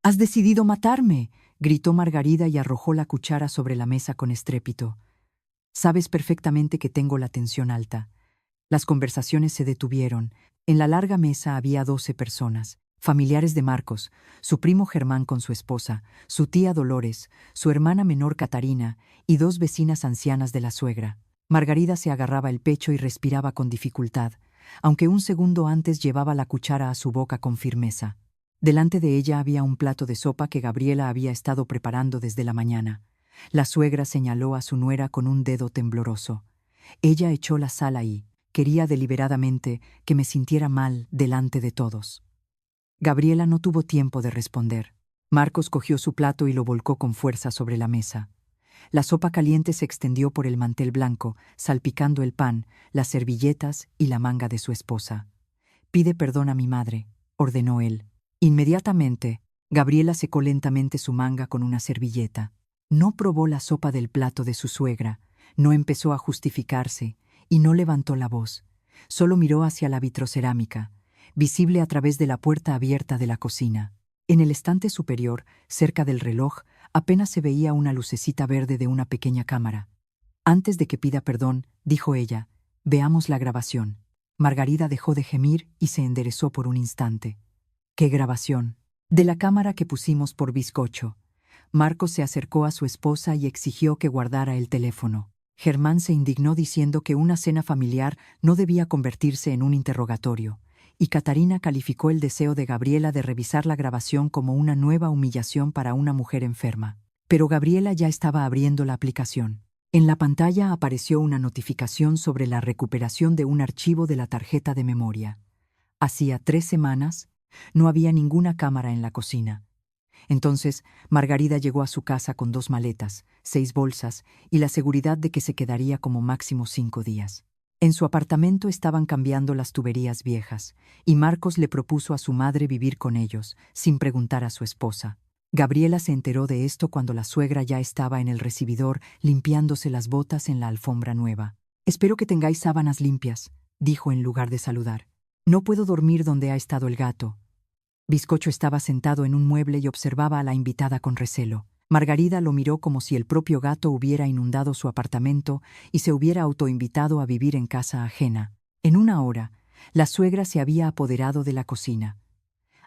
«¡Has decidido matarme!», gritó Margarida y arrojó la cuchara sobre la mesa con estrépito. «Sabes perfectamente que tengo la tensión alta». Las conversaciones se detuvieron. En la larga mesa había 12 personas, familiares de Marcos, su primo Germán con su esposa, su tía Dolores, su hermana menor Catarina y 2 vecinas ancianas de la suegra. Margarida se agarraba el pecho y respiraba con dificultad, aunque un segundo antes llevaba la cuchara a su boca con firmeza. Delante de ella había un plato de sopa que Gabriela había estado preparando desde la mañana. La suegra señaló a su nuera con un dedo tembloroso. Ella echó la sal ahí. Quería deliberadamente que me sintiera mal delante de todos. Gabriela no tuvo tiempo de responder. Marcos cogió su plato y lo volcó con fuerza sobre la mesa. La sopa caliente se extendió por el mantel blanco, salpicando el pan, las servilletas y la manga de su esposa. «Pide perdón a mi madre», ordenó él. Inmediatamente, Gabriela secó lentamente su manga con una servilleta. No probó la sopa del plato de su suegra, no empezó a justificarse y no levantó la voz. Solo miró hacia la vitrocerámica, visible a través de la puerta abierta de la cocina. En el estante superior, cerca del reloj, apenas se veía una lucecita verde de una pequeña cámara. «Antes de que pida perdón», dijo ella, «veamos la grabación». Margarida dejó de gemir y se enderezó por un instante. «¿Qué grabación?» «De la cámara que pusimos por bizcocho». Marcos se acercó a su esposa y exigió que guardara el teléfono. Germán se indignó diciendo que una cena familiar no debía convertirse en un interrogatorio, y Catarina calificó el deseo de Gabriela de revisar la grabación como una nueva humillación para una mujer enferma. Pero Gabriela ya estaba abriendo la aplicación. En la pantalla apareció una notificación sobre la recuperación de un archivo de la tarjeta de memoria. Hacía 3 semanas, no había ninguna cámara en la cocina. Entonces, Margarida llegó a su casa con 2 maletas, 6 bolsas y la seguridad de que se quedaría como máximo 5 días. En su apartamento estaban cambiando las tuberías viejas, y Marcos le propuso a su madre vivir con ellos, sin preguntar a su esposa. Gabriela se enteró de esto cuando la suegra ya estaba en el recibidor limpiándose las botas en la alfombra nueva. «Espero que tengáis sábanas limpias», dijo en lugar de saludar. «No puedo dormir donde ha estado el gato». Bizcocho estaba sentado en un mueble y observaba a la invitada con recelo. Margarida lo miró como si el propio gato hubiera inundado su apartamento y se hubiera autoinvitado a vivir en casa ajena. En una hora, la suegra se había apoderado de la cocina.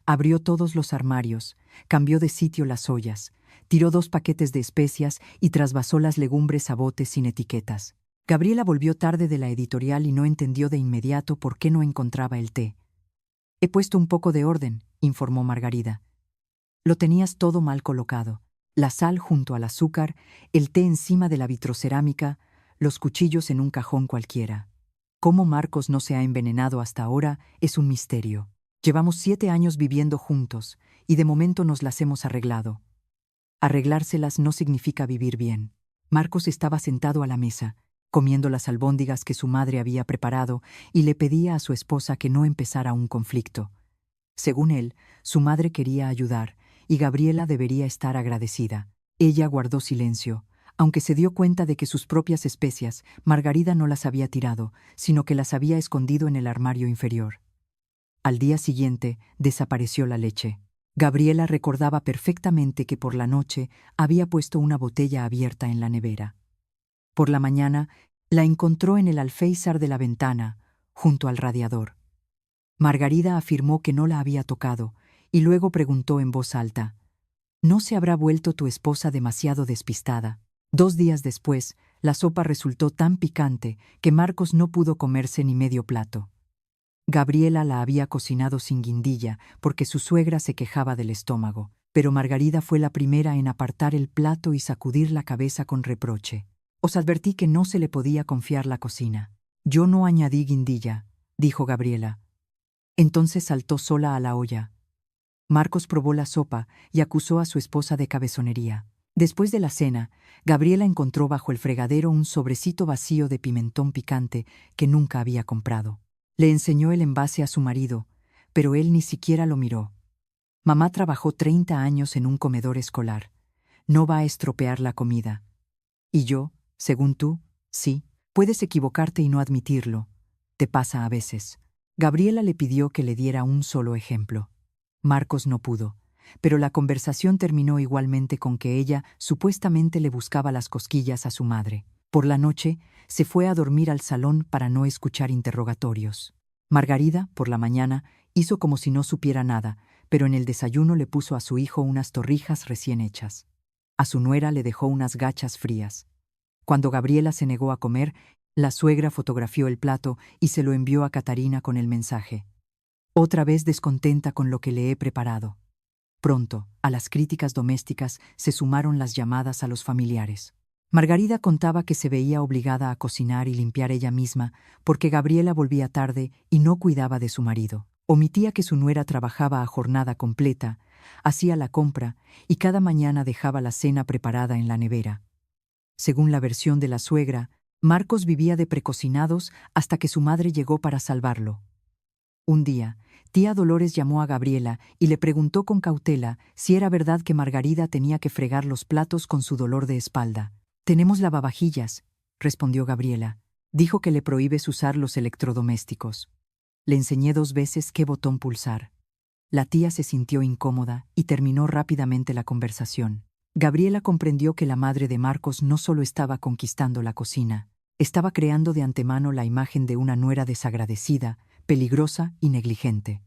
Abrió todos los armarios, cambió de sitio las ollas, tiró 2 paquetes de especias y trasvasó las legumbres a botes sin etiquetas. Gabriela volvió tarde de la editorial y no entendió de inmediato por qué no encontraba el té. «He puesto un poco de orden», informó Margarida. «Lo tenías todo mal colocado. La sal junto al azúcar, el té encima de la vitrocerámica, los cuchillos en un cajón cualquiera. Cómo Marcos no se ha envenenado hasta ahora es un misterio. Llevamos 7 años viviendo juntos y de momento nos las hemos arreglado. Arreglárselas no significa vivir bien». Marcos estaba sentado a la mesa, comiendo las albóndigas que su madre había preparado, y le pedía a su esposa que no empezara un conflicto. Según él, su madre quería ayudar, y Gabriela debería estar agradecida. Ella guardó silencio, aunque se dio cuenta de que sus propias especias, Margarida no las había tirado, sino que las había escondido en el armario inferior. Al día siguiente, desapareció la leche. Gabriela recordaba perfectamente que por la noche había puesto una botella abierta en la nevera. Por la mañana, la encontró en el alféizar de la ventana, junto al radiador. Margarida afirmó que no la había tocado, y luego preguntó en voz alta: «¿No se habrá vuelto tu esposa demasiado despistada?». 2 días después, la sopa resultó tan picante que Marcos no pudo comerse ni medio plato. Gabriela la había cocinado sin guindilla porque su suegra se quejaba del estómago, pero Margarida fue la primera en apartar el plato y sacudir la cabeza con reproche. «Os advertí que no se le podía confiar la cocina». «Yo no añadí guindilla», dijo Gabriela. Entonces saltó sola a la olla. Marcos probó la sopa y acusó a su esposa de cabezonería. Después de la cena, Gabriela encontró bajo el fregadero un sobrecito vacío de pimentón picante que nunca había comprado. Le enseñó el envase a su marido, pero él ni siquiera lo miró. «Mamá trabajó 30 años en un comedor escolar. No va a estropear la comida. Y yo, según tú, sí, puedes equivocarte y no admitirlo. Te pasa a veces». Gabriela le pidió que le diera un solo ejemplo. Marcos no pudo. pero la conversación terminó igualmente con que ella supuestamente le buscaba las cosquillas a su madre. Por la noche, se fue a dormir al salón para no escuchar interrogatorios. Margarida, por la mañana, hizo como si no supiera nada, pero en el desayuno le puso a su hijo unas torrijas recién hechas. A su nuera le dejó unas gachas frías. Cuando Gabriela se negó a comer, la suegra fotografió el plato y se lo envió a Catarina con el mensaje: «Otra vez descontenta con lo que le he preparado». Pronto, a las críticas domésticas se sumaron las llamadas a los familiares. Margarida contaba que se veía obligada a cocinar y limpiar ella misma porque Gabriela volvía tarde y no cuidaba de su marido. Omitía que su nuera trabajaba a jornada completa, hacía la compra y cada mañana dejaba la cena preparada en la nevera. Según la versión de la suegra, Marcos vivía de precocinados hasta que su madre llegó para salvarlo. Un día, tía Dolores llamó a Gabriela y le preguntó con cautela si era verdad que Margarida tenía que fregar los platos con su dolor de espalda. «Tenemos lavavajillas», respondió Gabriela. «Dijo que le prohíbes usar los electrodomésticos». Le enseñé 2 veces qué botón pulsar. La tía se sintió incómoda y terminó rápidamente la conversación. Gabriela comprendió que la madre de Marcos no solo estaba conquistando la cocina, estaba creando de antemano la imagen de una nuera desagradecida, peligrosa y negligente.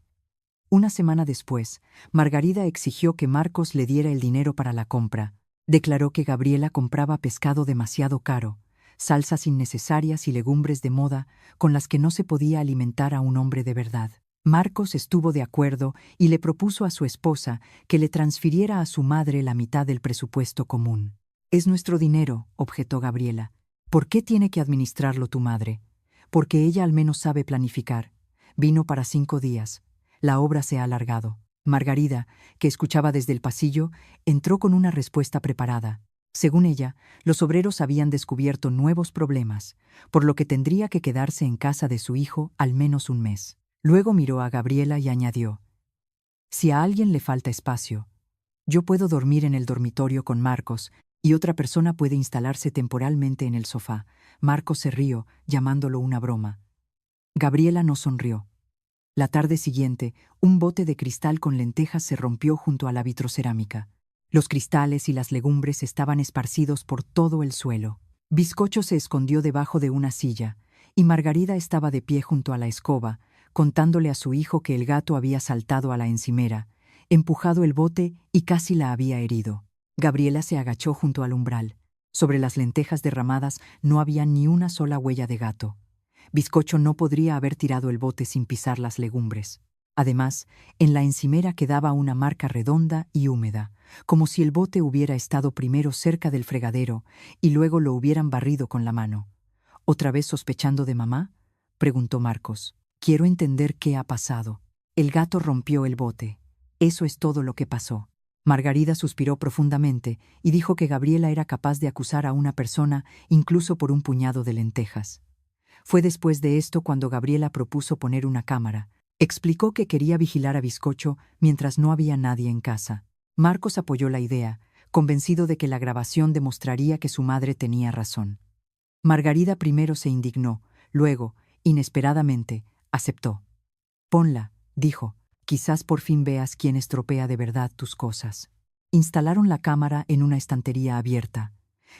Una semana después, Margarida exigió que Marcos le diera el dinero para la compra. Declaró que Gabriela compraba pescado demasiado caro, salsas innecesarias y legumbres de moda con las que no se podía alimentar a un hombre de verdad. Marcos estuvo de acuerdo y le propuso a su esposa que le transfiriera a su madre la mitad del presupuesto común. «Es nuestro dinero», objetó Gabriela. «¿Por qué tiene que administrarlo tu madre? Porque ella al menos sabe planificar. Vino para 5 días. La obra se ha alargado». Margarida, que escuchaba desde el pasillo, entró con una respuesta preparada. Según ella, los obreros habían descubierto nuevos problemas, por lo que tendría que quedarse en casa de su hijo al menos un mes. Luego miró a Gabriela y añadió: «Si a alguien le falta espacio, yo puedo dormir en el dormitorio con Marcos y otra persona puede instalarse temporalmente en el sofá». Marcos se rió, llamándolo una broma. Gabriela no sonrió. La tarde siguiente, un bote de cristal con lentejas se rompió junto a la vitrocerámica. Los cristales y las legumbres estaban esparcidos por todo el suelo. Bizcocho se escondió debajo de una silla, y Margarida estaba de pie junto a la escoba, contándole a su hijo que el gato había saltado a la encimera, empujado el bote y casi la había herido. Gabriela se agachó junto al umbral. Sobre las lentejas derramadas no había ni una sola huella de gato. Bizcocho no podría haber tirado el bote sin pisar las legumbres. Además, en la encimera quedaba una marca redonda y húmeda, como si el bote hubiera estado primero cerca del fregadero y luego lo hubieran barrido con la mano. «¿Otra vez sospechando de mamá?», preguntó Marcos. «Quiero entender qué ha pasado». «El gato rompió el bote. Eso es todo lo que pasó». Margarida suspiró profundamente y dijo que Gabriela era capaz de acusar a una persona incluso por un puñado de lentejas. Fue después de esto cuando Gabriela propuso poner una cámara. Explicó que quería vigilar a Bizcocho mientras no había nadie en casa. Marcos apoyó la idea, convencido de que la grabación demostraría que su madre tenía razón. Margarida primero se indignó, luego, inesperadamente, aceptó. «Ponla», dijo, «quizás por fin veas quién estropea de verdad tus cosas». Instalaron la cámara en una estantería abierta.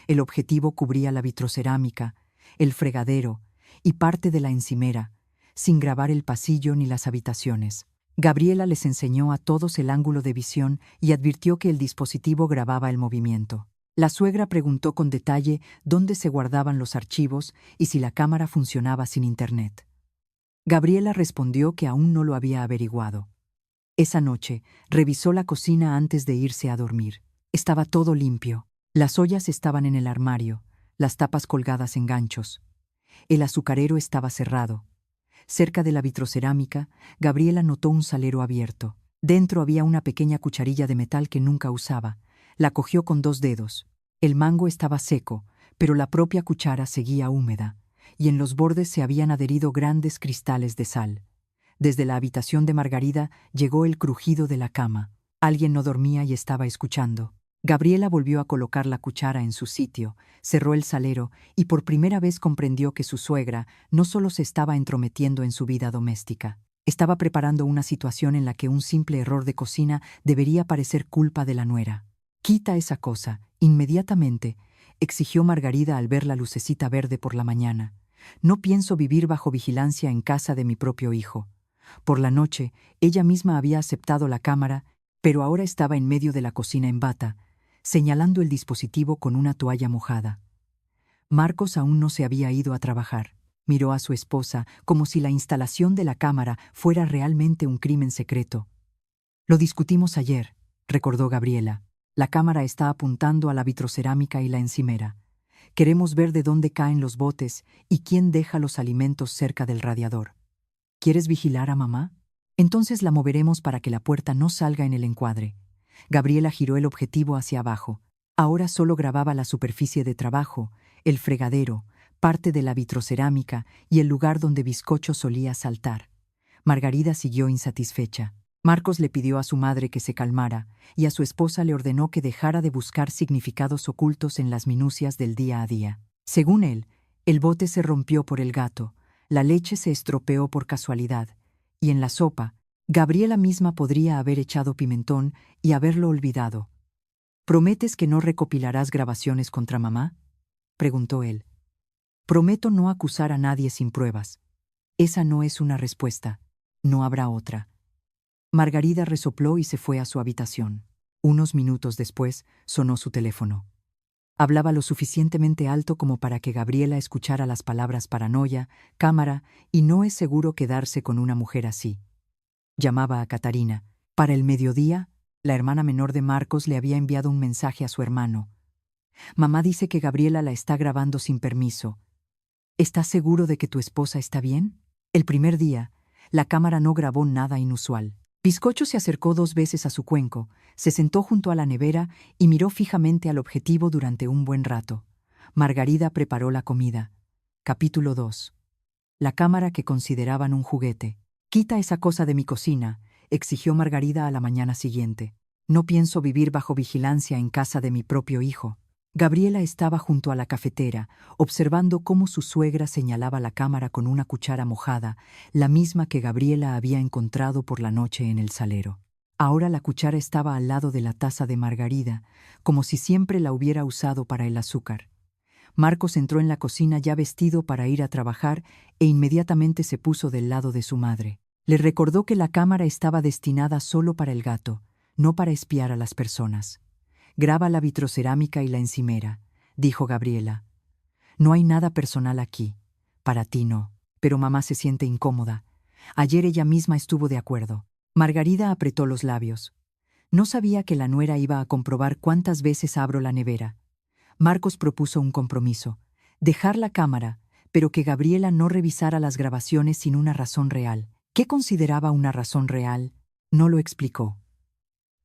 El objetivo cubría la vitrocerámica, el fregadero y parte de la encimera, sin grabar el pasillo ni las habitaciones. Gabriela les enseñó a todos el ángulo de visión y advirtió que el dispositivo grababa el movimiento. La suegra preguntó con detalle dónde se guardaban los archivos y si la cámara funcionaba sin internet. Gabriela respondió que aún no lo había averiguado. Esa noche, revisó la cocina antes de irse a dormir. Estaba todo limpio. Las ollas estaban en el armario, las tapas colgadas en ganchos. El azucarero estaba cerrado. Cerca de la vitrocerámica, Gabriela notó un salero abierto. Dentro había una pequeña cucharilla de metal que nunca usaba. La cogió con 2 dedos. El mango estaba seco, pero la propia cuchara seguía húmeda, y en los bordes se habían adherido grandes cristales de sal. Desde la habitación de Margarida llegó el crujido de la cama. Alguien no dormía y estaba escuchando. Gabriela volvió a colocar la cuchara en su sitio, cerró el salero y por primera vez comprendió que su suegra no solo se estaba entrometiendo en su vida doméstica. Estaba preparando una situación en la que un simple error de cocina debería parecer culpa de la nuera. «Quita esa cosa, inmediatamente», exigió Margarida al ver la lucecita verde por la mañana. «No pienso vivir bajo vigilancia en casa de mi propio hijo». Por la noche, ella misma había aceptado la cámara, pero ahora estaba en medio de la cocina en bata, señalando el dispositivo con una toalla mojada. Marcos aún no se había ido a trabajar. Miró a su esposa como si la instalación de la cámara fuera realmente un crimen secreto. «Lo discutimos ayer», recordó Gabriela. «La cámara está apuntando a la vitrocerámica y la encimera. Queremos ver de dónde caen los botes y quién deja los alimentos cerca del radiador. ¿Quieres vigilar a mamá? Entonces la moveremos para que la puerta no salga en el encuadre». Gabriela giró el objetivo hacia abajo. Ahora solo grababa la superficie de trabajo, el fregadero, parte de la vitrocerámica y el lugar donde Bizcocho solía saltar. Margarida siguió insatisfecha. Marcos le pidió a su madre que se calmara y a su esposa le ordenó que dejara de buscar significados ocultos en las minucias del día a día. Según él, el bote se rompió por el gato, la leche se estropeó por casualidad, y en la sopa, Gabriela misma podría haber echado pimentón y haberlo olvidado. «¿Prometes que no recopilarás grabaciones contra mamá?», preguntó él. «Prometo no acusar a nadie sin pruebas». «Esa no es una respuesta. No habrá otra». Margarida resopló y se fue a su habitación. Unos minutos después, sonó su teléfono. Hablaba lo suficientemente alto como para que Gabriela escuchara las palabras paranoia, cámara, y no es seguro quedarse con una mujer así. Llamaba a Catarina. Para el mediodía, la hermana menor de Marcos le había enviado un mensaje a su hermano. «Mamá dice que Gabriela la está grabando sin permiso. ¿Estás seguro de que tu esposa está bien?». El primer día, la cámara no grabó nada inusual. Bizcocho se acercó 2 veces a su cuenco, se sentó junto a la nevera y miró fijamente al objetivo durante un buen rato. Margarida preparó la comida. Capítulo 2. La cámara que consideraban un juguete. «Quita esa cosa de mi cocina», exigió Margarida a la mañana siguiente. «No pienso vivir bajo vigilancia en casa de mi propio hijo». Gabriela estaba junto a la cafetera, observando cómo su suegra señalaba la cámara con una cuchara mojada, la misma que Gabriela había encontrado por la noche en el salero. Ahora la cuchara estaba al lado de la taza de Margarida, como si siempre la hubiera usado para el azúcar. Marcos entró en la cocina ya vestido para ir a trabajar e inmediatamente se puso del lado de su madre. Le recordó que la cámara estaba destinada solo para el gato, no para espiar a las personas. «Graba la vitrocerámica y la encimera», dijo Gabriela. «No hay nada personal aquí. Para ti no. Pero mamá se siente incómoda. Ayer ella misma estuvo de acuerdo». Margarida apretó los labios. No sabía que la nuera iba a comprobar cuántas veces abro la nevera. Marcos propuso un compromiso: dejar la cámara, pero que Gabriela no revisara las grabaciones sin una razón real. ¿Qué consideraba una razón real? No lo explicó.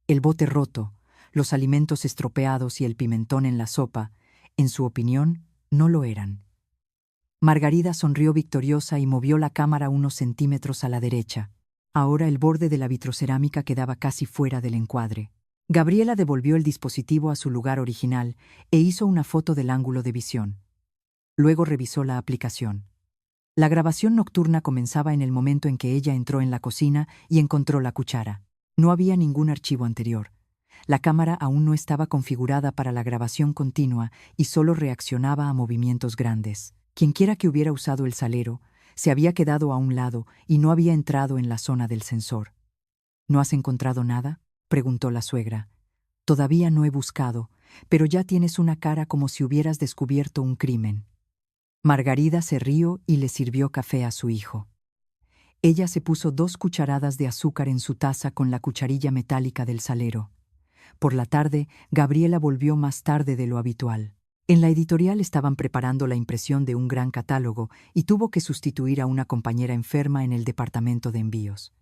El bote roto, los alimentos estropeados y el pimentón en la sopa, en su opinión, no lo eran. Margarida sonrió victoriosa y movió la cámara unos centímetros a la derecha. Ahora el borde de la vitrocerámica quedaba casi fuera del encuadre. Gabriela devolvió el dispositivo a su lugar original e hizo una foto del ángulo de visión. Luego revisó la aplicación. La grabación nocturna comenzaba en el momento en que ella entró en la cocina y encontró la cuchara. No había ningún archivo anterior. La cámara aún no estaba configurada para la grabación continua y solo reaccionaba a movimientos grandes. Quienquiera que hubiera usado el salero, se había quedado a un lado y no había entrado en la zona del sensor. «¿No has encontrado nada?», preguntó la suegra. «Todavía no he buscado, pero ya tienes una cara como si hubieras descubierto un crimen». Margarida se rió y le sirvió café a su hijo. Ella se puso 2 cucharadas de azúcar en su taza con la cucharilla metálica del salero. Por la tarde, Gabriela volvió más tarde de lo habitual. En la editorial estaban preparando la impresión de un gran catálogo y tuvo que sustituir a una compañera enferma en el departamento de envíos.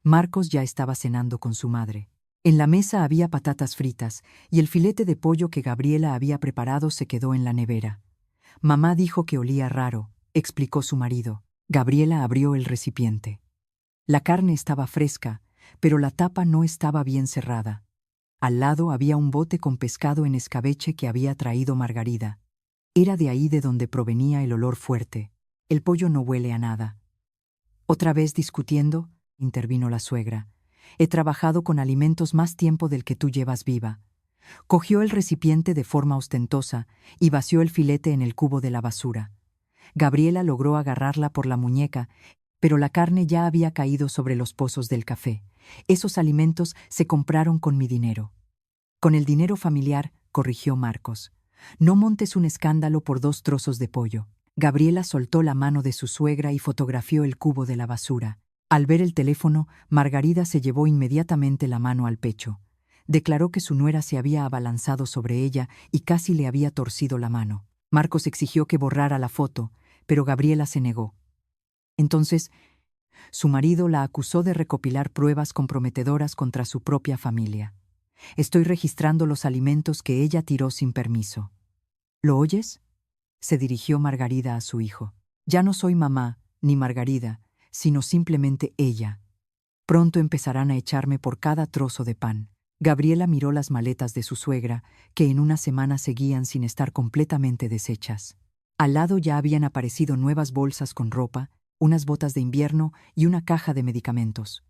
Marcos ya estaba cenando con su madre. En la mesa había patatas fritas y el filete de pollo que Gabriela había preparado se quedó en la nevera. «Mamá dijo que olía raro», explicó su marido. Gabriela abrió el recipiente. La carne estaba fresca, pero la tapa no estaba bien cerrada. Al lado había un bote con pescado en escabeche que había traído Margarida. Era de ahí de donde provenía el olor fuerte. «El pollo no huele a nada». ¿Otra vez discutiendo?, intervino la suegra. He trabajado con alimentos más tiempo del que tú llevas viva. Cogió el recipiente de forma ostentosa y vació el filete en el cubo de la basura. Gabriela logró agarrarla por la muñeca, pero la carne ya había caído sobre los pozos del café. Esos alimentos se compraron con mi dinero. Con el dinero familiar, corrigió Marcos. No montes un escándalo por 2 trozos de pollo. Gabriela soltó la mano de su suegra y fotografió el cubo de la basura. Al ver el teléfono, Margarida se llevó inmediatamente la mano al pecho. Declaró que su nuera se había abalanzado sobre ella y casi le había torcido la mano. Marcos exigió que borrara la foto, pero Gabriela se negó. Entonces, su marido la acusó de recopilar pruebas comprometedoras contra su propia familia. Estoy registrando los alimentos que ella tiró sin permiso. ¿Lo oyes?, se dirigió Margarida a su hijo. Ya no soy mamá, ni Margarida, sino simplemente ella. Pronto empezarán a echarme por cada trozo de pan. Gabriela miró las maletas de su suegra, que en una semana seguían sin estar completamente deshechas. Al lado ya habían aparecido nuevas bolsas con ropa, unas botas de invierno y una caja de medicamentos.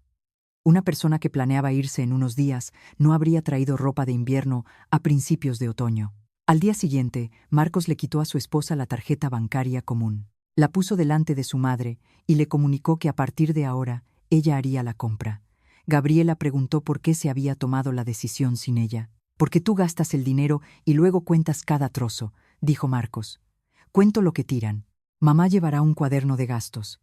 Una persona que planeaba irse en unos días no habría traído ropa de invierno a principios de otoño. Al día siguiente, Marcos le quitó a su esposa la tarjeta bancaria común. La puso delante de su madre y le comunicó que a partir de ahora ella haría la compra. Gabriela preguntó por qué se había tomado la decisión sin ella. «Porque tú gastas el dinero y luego cuentas cada trozo», dijo Marcos. «Cuento lo que tiran. Mamá llevará un cuaderno de gastos».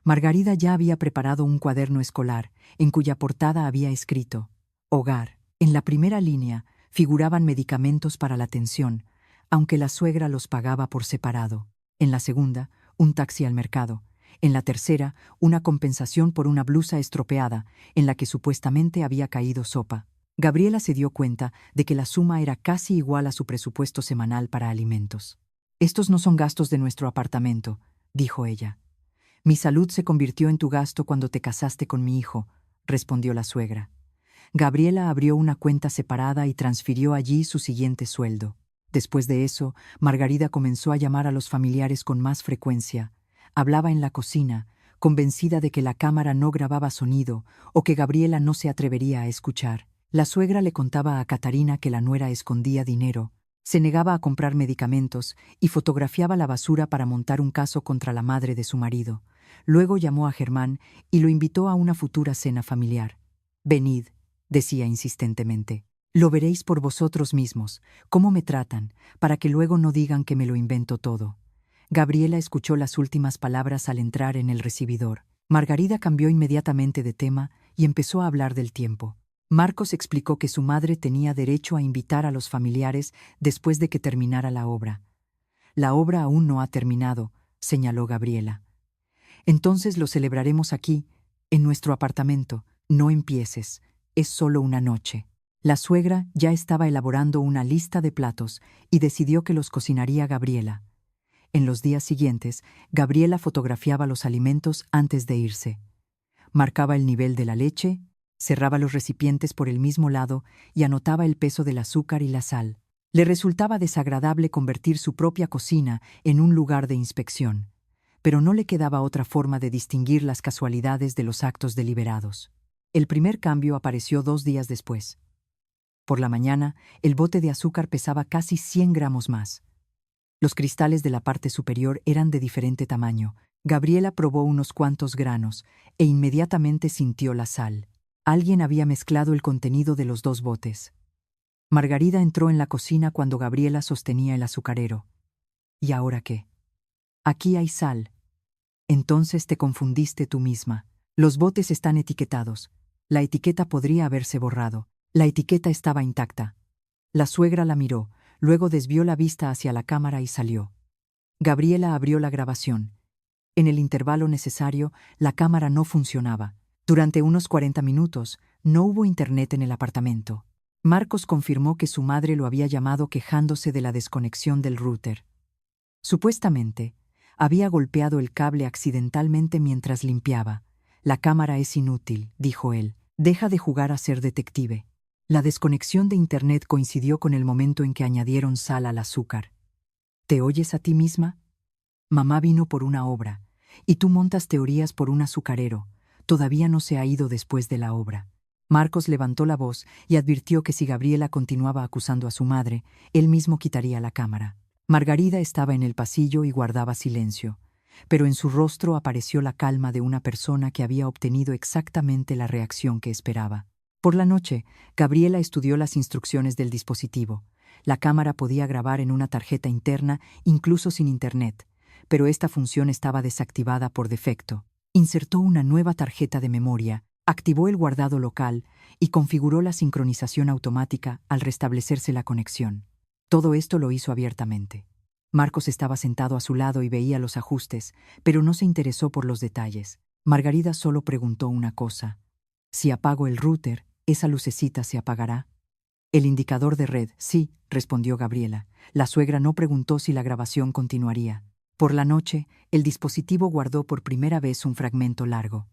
Margarida ya había preparado un cuaderno escolar, en cuya portada había escrito «Hogar». En la primera línea figuraban medicamentos para la tensión, aunque la suegra los pagaba por separado. En la segunda, un taxi al mercado. En la tercera, una compensación por una blusa estropeada, en la que supuestamente había caído sopa. Gabriela se dio cuenta de que la suma era casi igual a su presupuesto semanal para alimentos. «Estos no son gastos de nuestro apartamento», dijo ella. «Mi salud se convirtió en tu gasto cuando te casaste con mi hijo», respondió la suegra. Gabriela abrió una cuenta separada y transfirió allí su siguiente sueldo. Después de eso, Margarida comenzó a llamar a los familiares con más frecuencia. Hablaba en la cocina, convencida de que la cámara no grababa sonido o que Gabriela no se atrevería a escuchar. La suegra le contaba a Catarina que la nuera escondía dinero, se negaba a comprar medicamentos y fotografiaba la basura para montar un caso contra la madre de su marido. Luego llamó a Germán y lo invitó a una futura cena familiar. «Venid», decía insistentemente. «Lo veréis por vosotros mismos, cómo me tratan, para que luego no digan que me lo invento todo». Gabriela escuchó las últimas palabras al entrar en el recibidor. Margarida cambió inmediatamente de tema y empezó a hablar del tiempo. Marcos explicó que su madre tenía derecho a invitar a los familiares después de que terminara la obra. «La obra aún no ha terminado», señaló Gabriela. «Entonces lo celebraremos aquí, en nuestro apartamento. No empieces, es solo una noche». La suegra ya estaba elaborando una lista de platos y decidió que los cocinaría Gabriela. En los días siguientes, Gabriela fotografiaba los alimentos antes de irse. Marcaba el nivel de la leche, cerraba los recipientes por el mismo lado y anotaba el peso del azúcar y la sal. Le resultaba desagradable convertir su propia cocina en un lugar de inspección, pero no le quedaba otra forma de distinguir las casualidades de los actos deliberados. El primer cambio apareció 2 días después. Por la mañana, el bote de azúcar pesaba casi 100 gramos más. Los cristales de la parte superior eran de diferente tamaño. Gabriela probó unos cuantos granos e inmediatamente sintió la sal. Alguien había mezclado el contenido de los 2 botes. Margarida entró en la cocina cuando Gabriela sostenía el azucarero. «¿Y ahora qué? Aquí hay sal». «Entonces te confundiste tú misma. Los botes están etiquetados. La etiqueta podría haberse borrado». La etiqueta estaba intacta. La suegra la miró, luego desvió la vista hacia la cámara y salió. Gabriela abrió la grabación. En el intervalo necesario, la cámara no funcionaba. Durante unos 40 minutos, no hubo internet en el apartamento. Marcos confirmó que su madre lo había llamado quejándose de la desconexión del router. Supuestamente, había golpeado el cable accidentalmente mientras limpiaba. «La cámara es inútil», dijo él. «Deja de jugar a ser detective». La desconexión de internet coincidió con el momento en que añadieron sal al azúcar. «¿Te oyes a ti misma? Mamá vino por una obra. Y tú montas teorías por un azucarero. Todavía no se ha ido después de la obra. Marcos levantó la voz y advirtió que si Gabriela continuaba acusando a su madre, él mismo quitaría la cámara. Margarida estaba en el pasillo y guardaba silencio, pero en su rostro apareció la calma de una persona que había obtenido exactamente la reacción que esperaba. Por la noche, Gabriela estudió las instrucciones del dispositivo. La cámara podía grabar en una tarjeta interna, incluso sin internet, pero esta función estaba desactivada por defecto. Insertó una nueva tarjeta de memoria, activó el guardado local y configuró la sincronización automática al restablecerse la conexión. Todo esto lo hizo abiertamente. Marcos estaba sentado a su lado y veía los ajustes, pero no se interesó por los detalles. Margarida solo preguntó una cosa: si apago el router, ¿esa lucecita se apagará? El indicador de red, sí, respondió Gabriela. La suegra no preguntó si la grabación continuaría. Por la noche, el dispositivo guardó por primera vez un fragmento largo.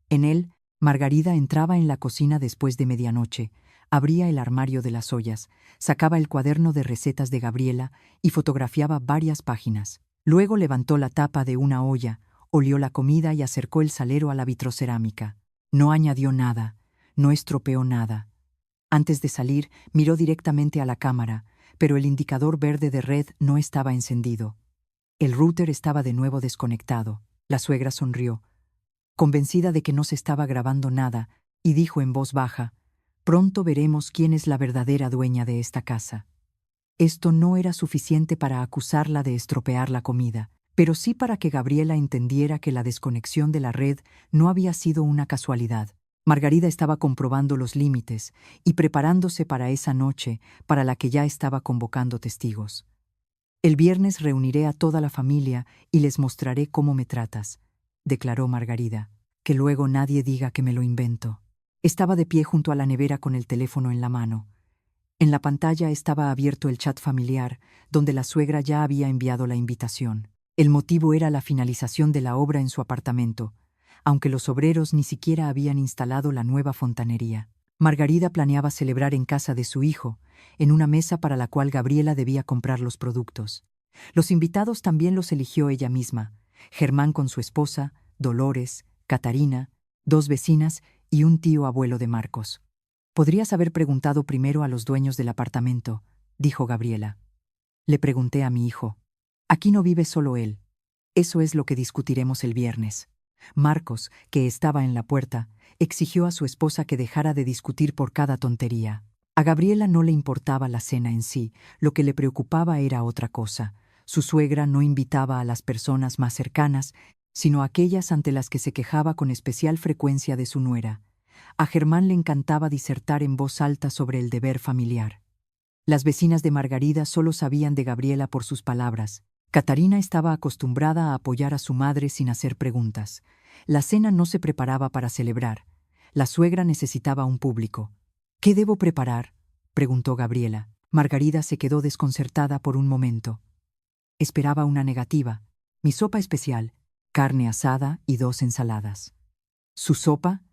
En él, Margarida entraba en la cocina después de medianoche, abría el armario de las ollas, sacaba el cuaderno de recetas de Gabriela y fotografiaba varias páginas. Luego levantó la tapa de una olla, olió la comida y acercó el salero a la vitrocerámica. No añadió nada, no estropeó nada. Antes de salir, miró directamente a la cámara, pero el indicador verde de red no estaba encendido. El router estaba de nuevo desconectado. La suegra sonrió, convencida de que no se estaba grabando nada, y dijo en voz baja: «Pronto veremos quién es la verdadera dueña de esta casa». Esto no era suficiente para acusarla de estropear la comida, pero sí para que Gabriela entendiera que la desconexión de la red no había sido una casualidad. Margarida estaba comprobando los límites y preparándose para esa noche para la que ya estaba convocando testigos. «El viernes reuniré a toda la familia y les mostraré cómo me tratas», declaró Margarida. «Que luego nadie diga que me lo invento». Estaba de pie junto a la nevera con el teléfono en la mano. En la pantalla estaba abierto el chat familiar, donde la suegra ya había enviado la invitación. El motivo era la finalización de la obra en su apartamento, aunque los obreros ni siquiera habían instalado la nueva fontanería. Margarida planeaba celebrar en casa de su hijo, en una mesa para la cual Gabriela debía comprar los productos. Los invitados también los eligió ella misma: Germán con su esposa, Dolores, Catarina, 2 vecinas y un tío abuelo de Marcos. «Podrías haber preguntado primero a los dueños del apartamento», dijo Gabriela. «Le pregunté a mi hijo. Aquí no vive solo él. Eso es lo que discutiremos el viernes». Marcos, que estaba en la puerta, exigió a su esposa que dejara de discutir por cada tontería. A Gabriela no le importaba la cena en sí, lo que le preocupaba era otra cosa. Su suegra no invitaba a las personas más cercanas, sino a aquellas ante las que se quejaba con especial frecuencia de su nuera. A Germán le encantaba disertar en voz alta sobre el deber familiar. Las vecinas de Margarida solo sabían de Gabriela por sus palabras. Catarina estaba acostumbrada a apoyar a su madre sin hacer preguntas. La cena no se preparaba para celebrar. La suegra necesitaba un público. «¿Qué debo preparar?», preguntó Gabriela. Margarida se quedó desconcertada por un momento. Esperaba una negativa. «Mi sopa especial, carne asada y 2 ensaladas». «¿Su sopa?»,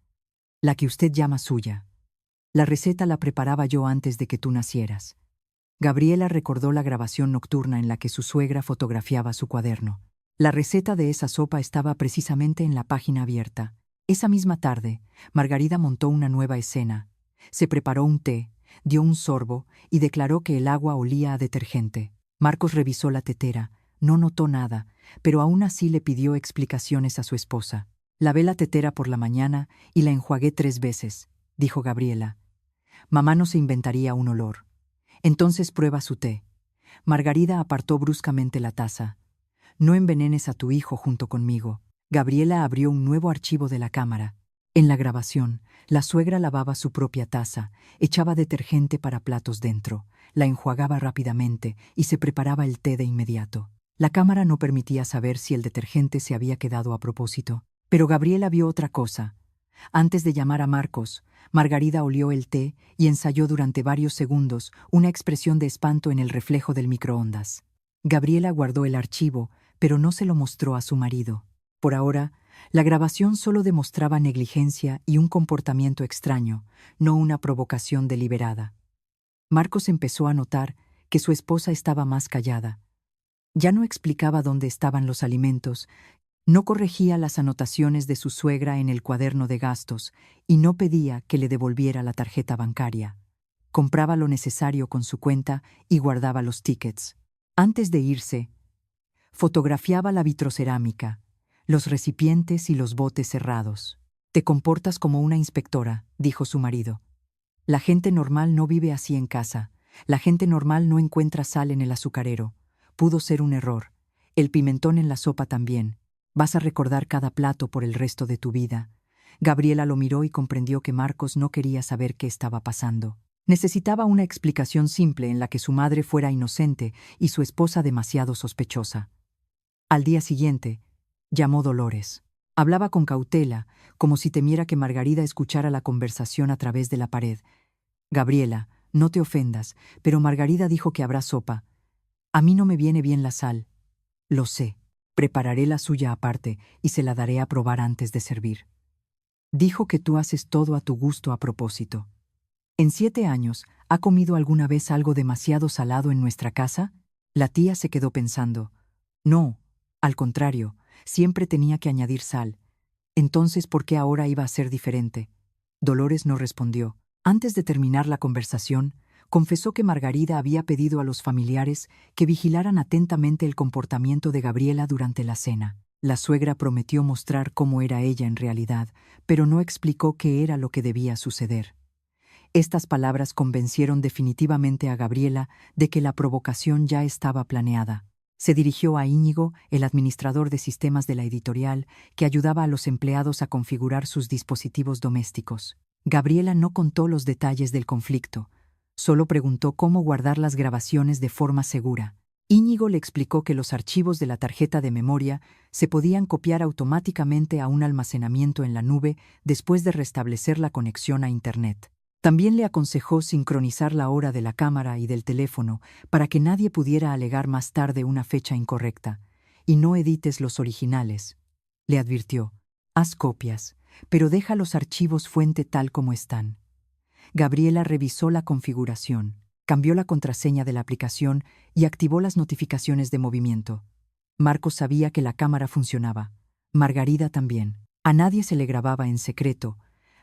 «La que usted llama suya. La receta la preparaba yo antes de que tú nacieras». Gabriela recordó la grabación nocturna en la que su suegra fotografiaba su cuaderno. La receta de esa sopa estaba precisamente en la página abierta. Esa misma tarde, Margarida montó una nueva escena. Se preparó un té, dio un sorbo y declaró que el agua olía a detergente. Marcos revisó la tetera, no notó nada, pero aún así le pidió explicaciones a su esposa. «Lavé la tetera por la mañana y la enjuagué 3 veces», dijo Gabriela. «Mamá no se inventaría un olor. Entonces prueba su té». Margarida apartó bruscamente la taza. «No envenenes a tu hijo junto conmigo». Gabriela abrió un nuevo archivo de la cámara. En la grabación, la suegra lavaba su propia taza, echaba detergente para platos dentro, la enjuagaba rápidamente y se preparaba el té de inmediato. La cámara no permitía saber si el detergente se había quedado a propósito, pero Gabriela vio otra cosa. Antes de llamar a Marcos, Margarida olió el té y ensayó durante varios segundos una expresión de espanto en el reflejo del microondas. Gabriela guardó el archivo, pero no se lo mostró a su marido. Por ahora, la grabación solo demostraba negligencia y un comportamiento extraño, no una provocación deliberada. Marcos empezó a notar que su esposa estaba más callada. Ya no explicaba dónde estaban los alimentos, No corregía las anotaciones de su suegra en el cuaderno de gastos y no pedía que le devolviera la tarjeta bancaria. Compraba lo necesario con su cuenta y guardaba los tickets. Antes de irse, fotografiaba la vitrocerámica, los recipientes y los botes cerrados. «Te comportas como una inspectora», dijo su marido. «La gente normal no vive así en casa. La gente normal no encuentra sal en el azucarero. Pudo ser un error. El pimentón en la sopa también. Vas a recordar cada plato por el resto de tu vida». Gabriela lo miró y comprendió que Marcos no quería saber qué estaba pasando. Necesitaba una explicación simple en la que su madre fuera inocente y su esposa demasiado sospechosa. Al día siguiente, llamó Dolores. Hablaba con cautela, como si temiera que Margarida escuchara la conversación a través de la pared. «Gabriela, no te ofendas, pero Margarida dijo que habrá sopa. A mí no me viene bien la sal». «Lo sé. Prepararé la suya aparte y se la daré a probar antes de servir». «Dijo que tú haces todo a tu gusto a propósito». «¿En 7 años ha comido alguna vez algo demasiado salado en nuestra casa?» La tía se quedó pensando. «No, al contrario, siempre tenía que añadir sal. Entonces, ¿por qué ahora iba a ser diferente?» Dolores no respondió. Antes de terminar la conversación, confesó que Margarida había pedido a los familiares que vigilaran atentamente el comportamiento de Gabriela durante la cena. La suegra prometió mostrar cómo era ella en realidad, pero no explicó qué era lo que debía suceder. Estas palabras convencieron definitivamente a Gabriela de que la provocación ya estaba planeada. Se dirigió a Íñigo, el administrador de sistemas de la editorial, que ayudaba a los empleados a configurar sus dispositivos domésticos. Gabriela no contó los detalles del conflicto, solo preguntó cómo guardar las grabaciones de forma segura. Íñigo le explicó que los archivos de la tarjeta de memoria se podían copiar automáticamente a un almacenamiento en la nube después de restablecer la conexión a Internet. También le aconsejó sincronizar la hora de la cámara y del teléfono para que nadie pudiera alegar más tarde una fecha incorrecta. «Y no edites los originales», le advirtió. «Haz copias, pero deja los archivos fuente tal como están». Gabriela revisó la configuración, cambió la contraseña de la aplicación y activó las notificaciones de movimiento. Marcos sabía que la cámara funcionaba. Margarida también. A nadie se le grababa en secreto,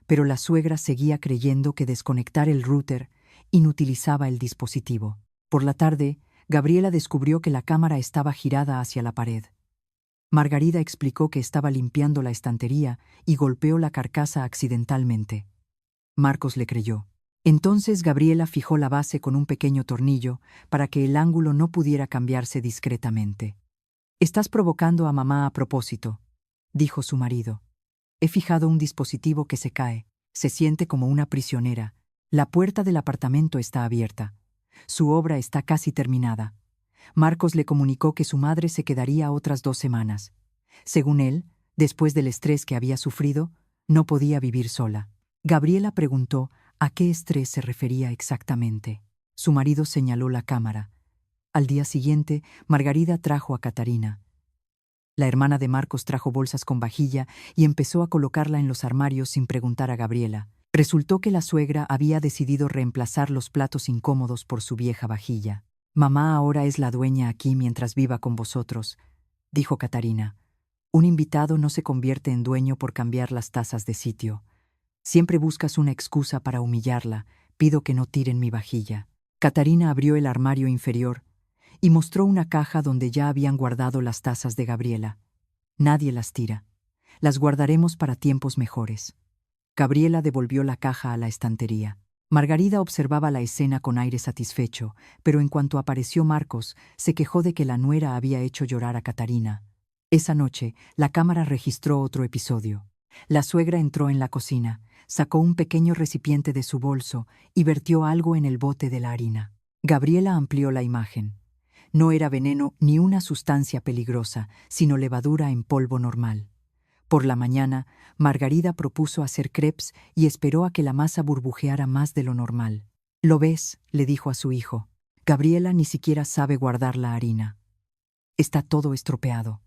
pero la suegra seguía creyendo que desconectar el router inutilizaba el dispositivo. Por la tarde, Gabriela descubrió que la cámara estaba girada hacia la pared. Margarida explicó que estaba limpiando la estantería y golpeó la carcasa accidentalmente. Marcos le creyó. Entonces Gabriela fijó la base con un pequeño tornillo para que el ángulo no pudiera cambiarse discretamente. «Estás provocando a mamá a propósito», dijo su marido. «He fijado un dispositivo que se cae. Se siente como una prisionera. La puerta del apartamento está abierta. Su obra está casi terminada». Marcos le comunicó que su madre se quedaría otras 2 semanas. Según él, después del estrés que había sufrido, no podía vivir sola. Gabriela preguntó a qué estrés se refería exactamente. Su marido señaló la cámara. Al día siguiente, Margarida trajo a Catarina. La hermana de Marcos trajo bolsas con vajilla y empezó a colocarla en los armarios sin preguntar a Gabriela. Resultó que la suegra había decidido reemplazar los platos incómodos por su vieja vajilla. «Mamá ahora es la dueña aquí mientras viva con vosotros», dijo Catarina. «Un invitado no se convierte en dueño por cambiar las tazas de sitio. Siempre buscas una excusa para humillarla. Pido que no tiren mi vajilla». Catarina abrió el armario inferior y mostró una caja donde ya habían guardado las tazas de Gabriela. «Nadie las tira. Las guardaremos para tiempos mejores». Gabriela devolvió la caja a la estantería. Margarida observaba la escena con aire satisfecho, pero en cuanto apareció Marcos, se quejó de que la nuera había hecho llorar a Catarina. Esa noche, la cámara registró otro episodio. La suegra entró en la cocina, sacó un pequeño recipiente de su bolso y vertió algo en el bote de la harina. Gabriela amplió la imagen. No era veneno ni una sustancia peligrosa, sino levadura en polvo normal. Por la mañana, Margarida propuso hacer crepes y esperó a que la masa burbujeara más de lo normal. «¿Lo ves?», le dijo a su hijo. «Gabriela ni siquiera sabe guardar la harina. Está todo estropeado».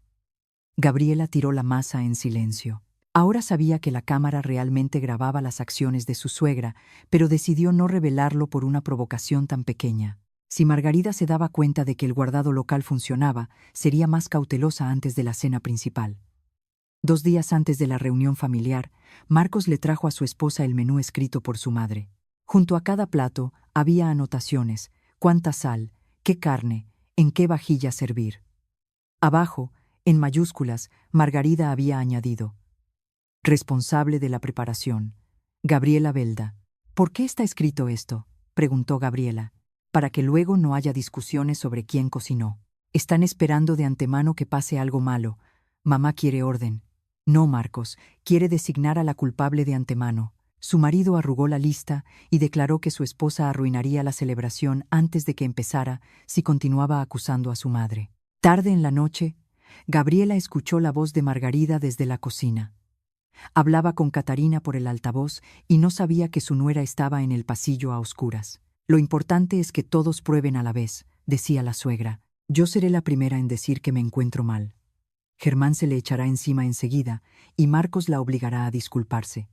Gabriela tiró la masa en silencio. Ahora sabía que la cámara realmente grababa las acciones de su suegra, pero decidió no revelarlo por una provocación tan pequeña. Si Margarida se daba cuenta de que el guardado local funcionaba, sería más cautelosa antes de la cena principal. 2 días antes de la reunión familiar, Marcos le trajo a su esposa el menú escrito por su madre. Junto a cada plato había anotaciones: cuánta sal, qué carne, en qué vajilla servir. Abajo, en mayúsculas, Margarida había añadido: responsable de la preparación, Gabriela Belda. ¿Por qué está escrito esto?, preguntó Gabriela. Para que luego no haya discusiones sobre quién cocinó. Están esperando de antemano que pase algo malo. Mamá quiere orden. No, Marcos, quiere designar a la culpable de antemano. Su marido arrugó la lista y declaró que su esposa arruinaría la celebración antes de que empezara si continuaba acusando a su madre. Tarde en la noche, Gabriela escuchó la voz de Margarida desde la cocina. Hablaba con Catarina por el altavoz y no sabía que su nuera estaba en el pasillo a oscuras. Lo importante es que todos prueben a la vez, decía la suegra. Yo seré la primera en decir que me encuentro mal. Germán se le echará encima enseguida y Marcos la obligará a disculparse.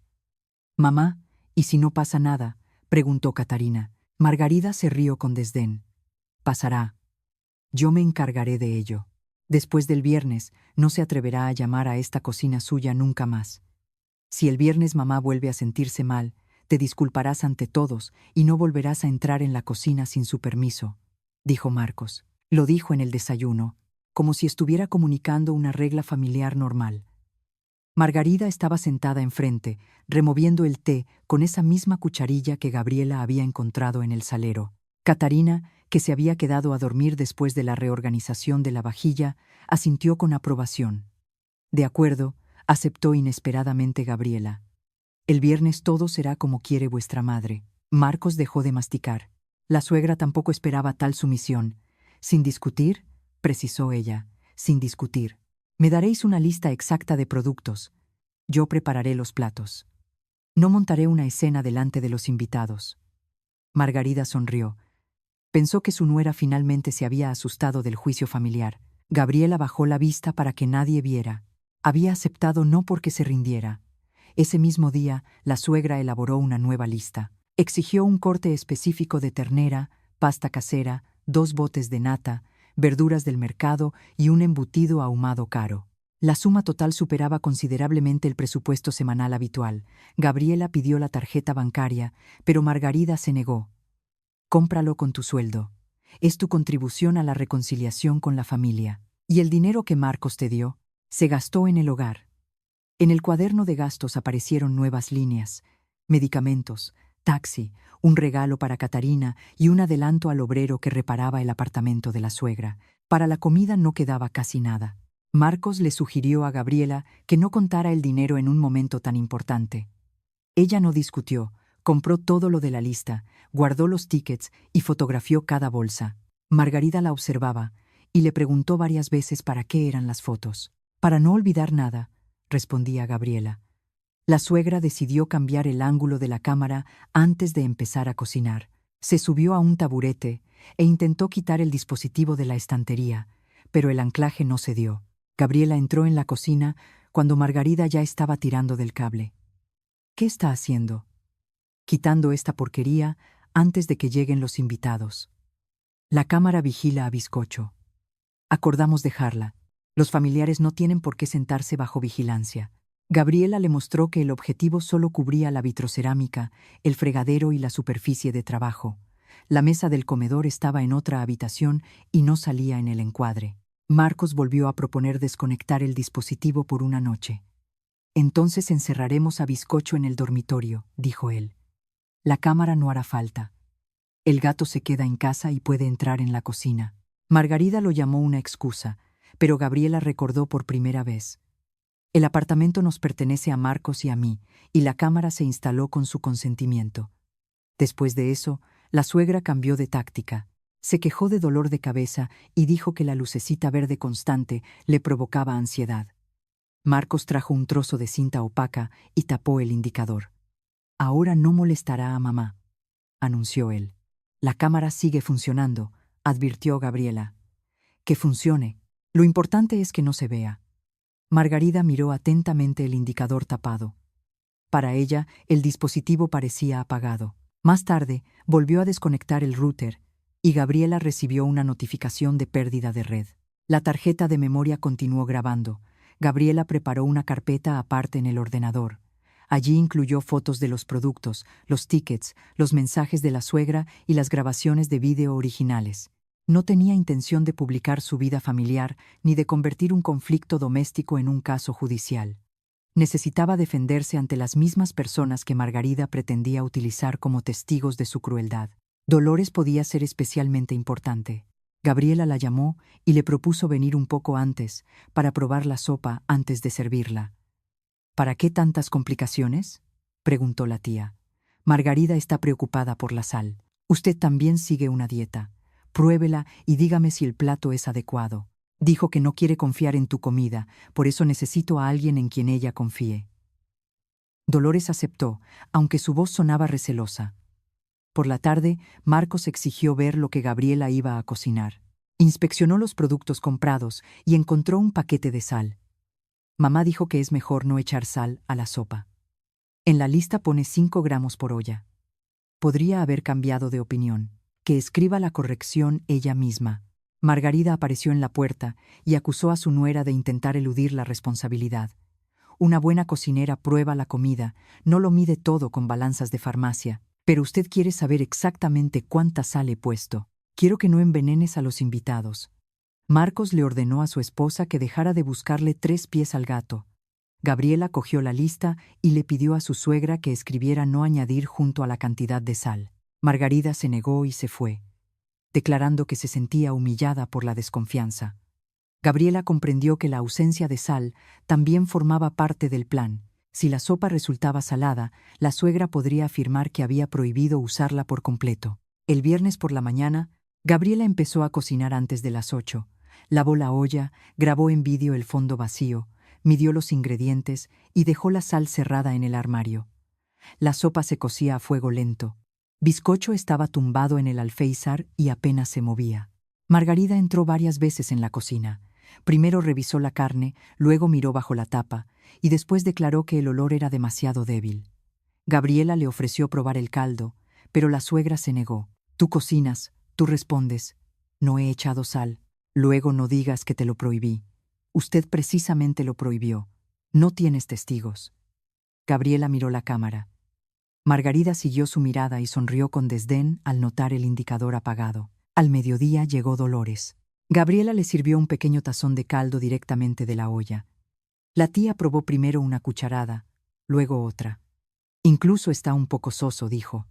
Mamá, ¿y si no pasa nada?, preguntó Catarina. Margarida se rió con desdén. Pasará. Yo me encargaré de ello. Después del viernes, no se atreverá a llamar a esta cocina suya nunca más. Si el viernes mamá vuelve a sentirse mal, te disculparás ante todos y no volverás a entrar en la cocina sin su permiso, dijo Marcos. Lo dijo en el desayuno, como si estuviera comunicando una regla familiar normal. Margarida estaba sentada enfrente, removiendo el té con esa misma cucharilla que Gabriela había encontrado en el salero. Catarina, que se había quedado a dormir después de la reorganización de la vajilla, asintió con aprobación. De acuerdo, aceptó inesperadamente Gabriela. El viernes todo será como quiere vuestra madre. Marcos dejó de masticar. La suegra tampoco esperaba tal sumisión. Sin discutir, precisó ella, sin discutir. Me daréis una lista exacta de productos. Yo prepararé los platos. No montaré una escena delante de los invitados. Margarida sonrió. Pensó que su nuera finalmente se había asustado del juicio familiar. Gabriela bajó la vista para que nadie viera. Había aceptado no porque se rindiera. Ese mismo día, la suegra elaboró una nueva lista. Exigió un corte específico de ternera, pasta casera, 2 botes de nata, verduras del mercado y un embutido ahumado caro. La suma total superaba considerablemente el presupuesto semanal habitual. Gabriela pidió la tarjeta bancaria, pero Margarida se negó. Cómpralo con tu sueldo. Es tu contribución a la reconciliación con la familia. Y el dinero que Marcos te dio se gastó en el hogar. En el cuaderno de gastos aparecieron nuevas líneas: medicamentos, taxi, un regalo para Catarina y un adelanto al obrero que reparaba el apartamento de la suegra. Para la comida no quedaba casi nada. Marcos le sugirió a Gabriela que no contara el dinero en un momento tan importante. Ella no discutió, compró todo lo de la lista, guardó los tickets y fotografió cada bolsa. Margarida la observaba y le preguntó varias veces para qué eran las fotos. Para no olvidar nada, respondía Gabriela. La suegra decidió cambiar el ángulo de la cámara antes de empezar a cocinar. Se subió a un taburete e intentó quitar el dispositivo de la estantería, pero el anclaje no cedió. Gabriela entró en la cocina cuando Margarida ya estaba tirando del cable. ¿Qué está haciendo? Quitando esta porquería antes de que lleguen los invitados. La cámara vigila a Bizcocho. Acordamos dejarla. Los familiares no tienen por qué sentarse bajo vigilancia. Gabriela le mostró que el objetivo solo cubría la vitrocerámica, el fregadero y la superficie de trabajo. La mesa del comedor estaba en otra habitación y no salía en el encuadre. Marcos volvió a proponer desconectar el dispositivo por una noche. Entonces encerraremos a Bizcocho en el dormitorio, dijo él. La cámara no hará falta. El gato se queda en casa y puede entrar en la cocina. Margarida lo llamó una excusa, pero Gabriela recordó por primera vez. El apartamento nos pertenece a Marcos y a mí, y la cámara se instaló con su consentimiento. Después de eso, la suegra cambió de táctica. Se quejó de dolor de cabeza y dijo que la lucecita verde constante le provocaba ansiedad. Marcos trajo un trozo de cinta opaca y tapó el indicador. Ahora no molestará a mamá, anunció él. La cámara sigue funcionando, advirtió Gabriela. Que funcione. Lo importante es que no se vea. Margarida miró atentamente el indicador tapado. Para ella, el dispositivo parecía apagado. Más tarde, volvió a desconectar el router y Gabriela recibió una notificación de pérdida de red. La tarjeta de memoria continuó grabando. Gabriela preparó una carpeta aparte en el ordenador. Allí incluyó fotos de los productos, los tickets, los mensajes de la suegra y las grabaciones de vídeo originales. No tenía intención de publicar su vida familiar ni de convertir un conflicto doméstico en un caso judicial. Necesitaba defenderse ante las mismas personas que Margarida pretendía utilizar como testigos de su crueldad. Dolores podía ser especialmente importante. Gabriela la llamó y le propuso venir un poco antes para probar la sopa antes de servirla. ¿Para qué tantas complicaciones?, preguntó la tía. Margarida está preocupada por la sal. Usted también sigue una dieta. Pruébela y dígame si el plato es adecuado. Dijo que no quiere confiar en tu comida, por eso necesito a alguien en quien ella confíe. Dolores aceptó, aunque su voz sonaba recelosa. Por la tarde, Marcos exigió ver lo que Gabriela iba a cocinar. Inspeccionó los productos comprados y encontró un paquete de sal. Mamá dijo que es mejor no echar sal a la sopa. En la lista pone 5 gramos por olla. Podría haber cambiado de opinión. Que escriba la corrección ella misma. Margarida apareció en la puerta y acusó a su nuera de intentar eludir la responsabilidad. Una buena cocinera prueba la comida, no lo mide todo con balanzas de farmacia. Pero usted quiere saber exactamente cuánta sal he puesto. Quiero que no envenenes a los invitados. Marcos le ordenó a su esposa que dejara de buscarle 3 pies al gato. Gabriela cogió la lista y le pidió a su suegra que escribiera no añadir junto a la cantidad de sal. Margarida se negó y se fue, declarando que se sentía humillada por la desconfianza. Gabriela comprendió que la ausencia de sal también formaba parte del plan. Si la sopa resultaba salada, la suegra podría afirmar que había prohibido usarla por completo. El viernes por la mañana, Gabriela empezó a cocinar antes de las 8. Lavó la olla, grabó en vídeo el fondo vacío, midió los ingredientes y dejó la sal cerrada en el armario. La sopa se cocía a fuego lento. Bizcocho estaba tumbado en el alféizar y apenas se movía. Margarida entró varias veces en la cocina. Primero revisó la carne, luego miró bajo la tapa, y después declaró que el olor era demasiado débil. Gabriela le ofreció probar el caldo, pero la suegra se negó. Tú cocinas, tú respondes. No he echado sal. Luego no digas que te lo prohibí. Usted precisamente lo prohibió. No tienes testigos. Gabriela miró la cámara. Margarida siguió su mirada y sonrió con desdén al notar el indicador apagado. Al mediodía llegó Dolores. Gabriela le sirvió un pequeño tazón de caldo directamente de la olla. La tía probó primero una cucharada, luego otra. Incluso está un poco soso, dijo.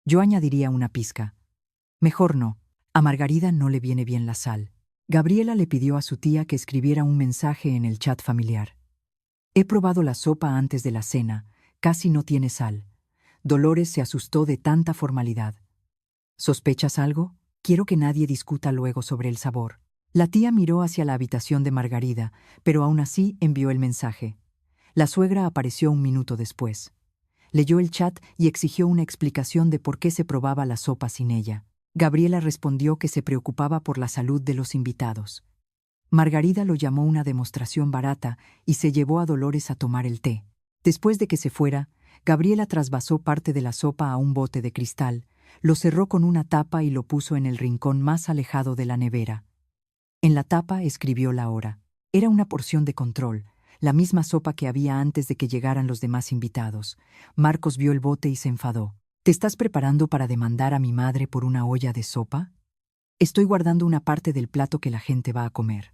Yo añadiría una pizca. Mejor no. A Margarida no le viene bien la sal. Gabriela le pidió a su tía que escribiera un mensaje en el chat familiar. He probado la sopa antes de la cena, casi no tiene sal. Dolores se asustó de tanta formalidad. ¿Sospechas algo? Quiero que nadie discuta luego sobre el sabor. La tía miró hacia la habitación de Margarida, pero aún así envió el mensaje. La suegra apareció un minuto después. Leyó el chat y exigió una explicación de por qué se probaba la sopa sin ella. Gabriela respondió que se preocupaba por la salud de los invitados. Margarida lo llamó una demostración barata y se llevó a Dolores a tomar el té. Después de que se fuera, Gabriela trasvasó parte de la sopa a un bote de cristal, lo cerró con una tapa y lo puso en el rincón más alejado de la nevera. En la tapa escribió la hora. Era una porción de control, la misma sopa que había antes de que llegaran los demás invitados. Marcos vio el bote y se enfadó. ¿Te estás preparando para demandar a mi madre por una olla de sopa? Estoy guardando una parte del plato que la gente va a comer.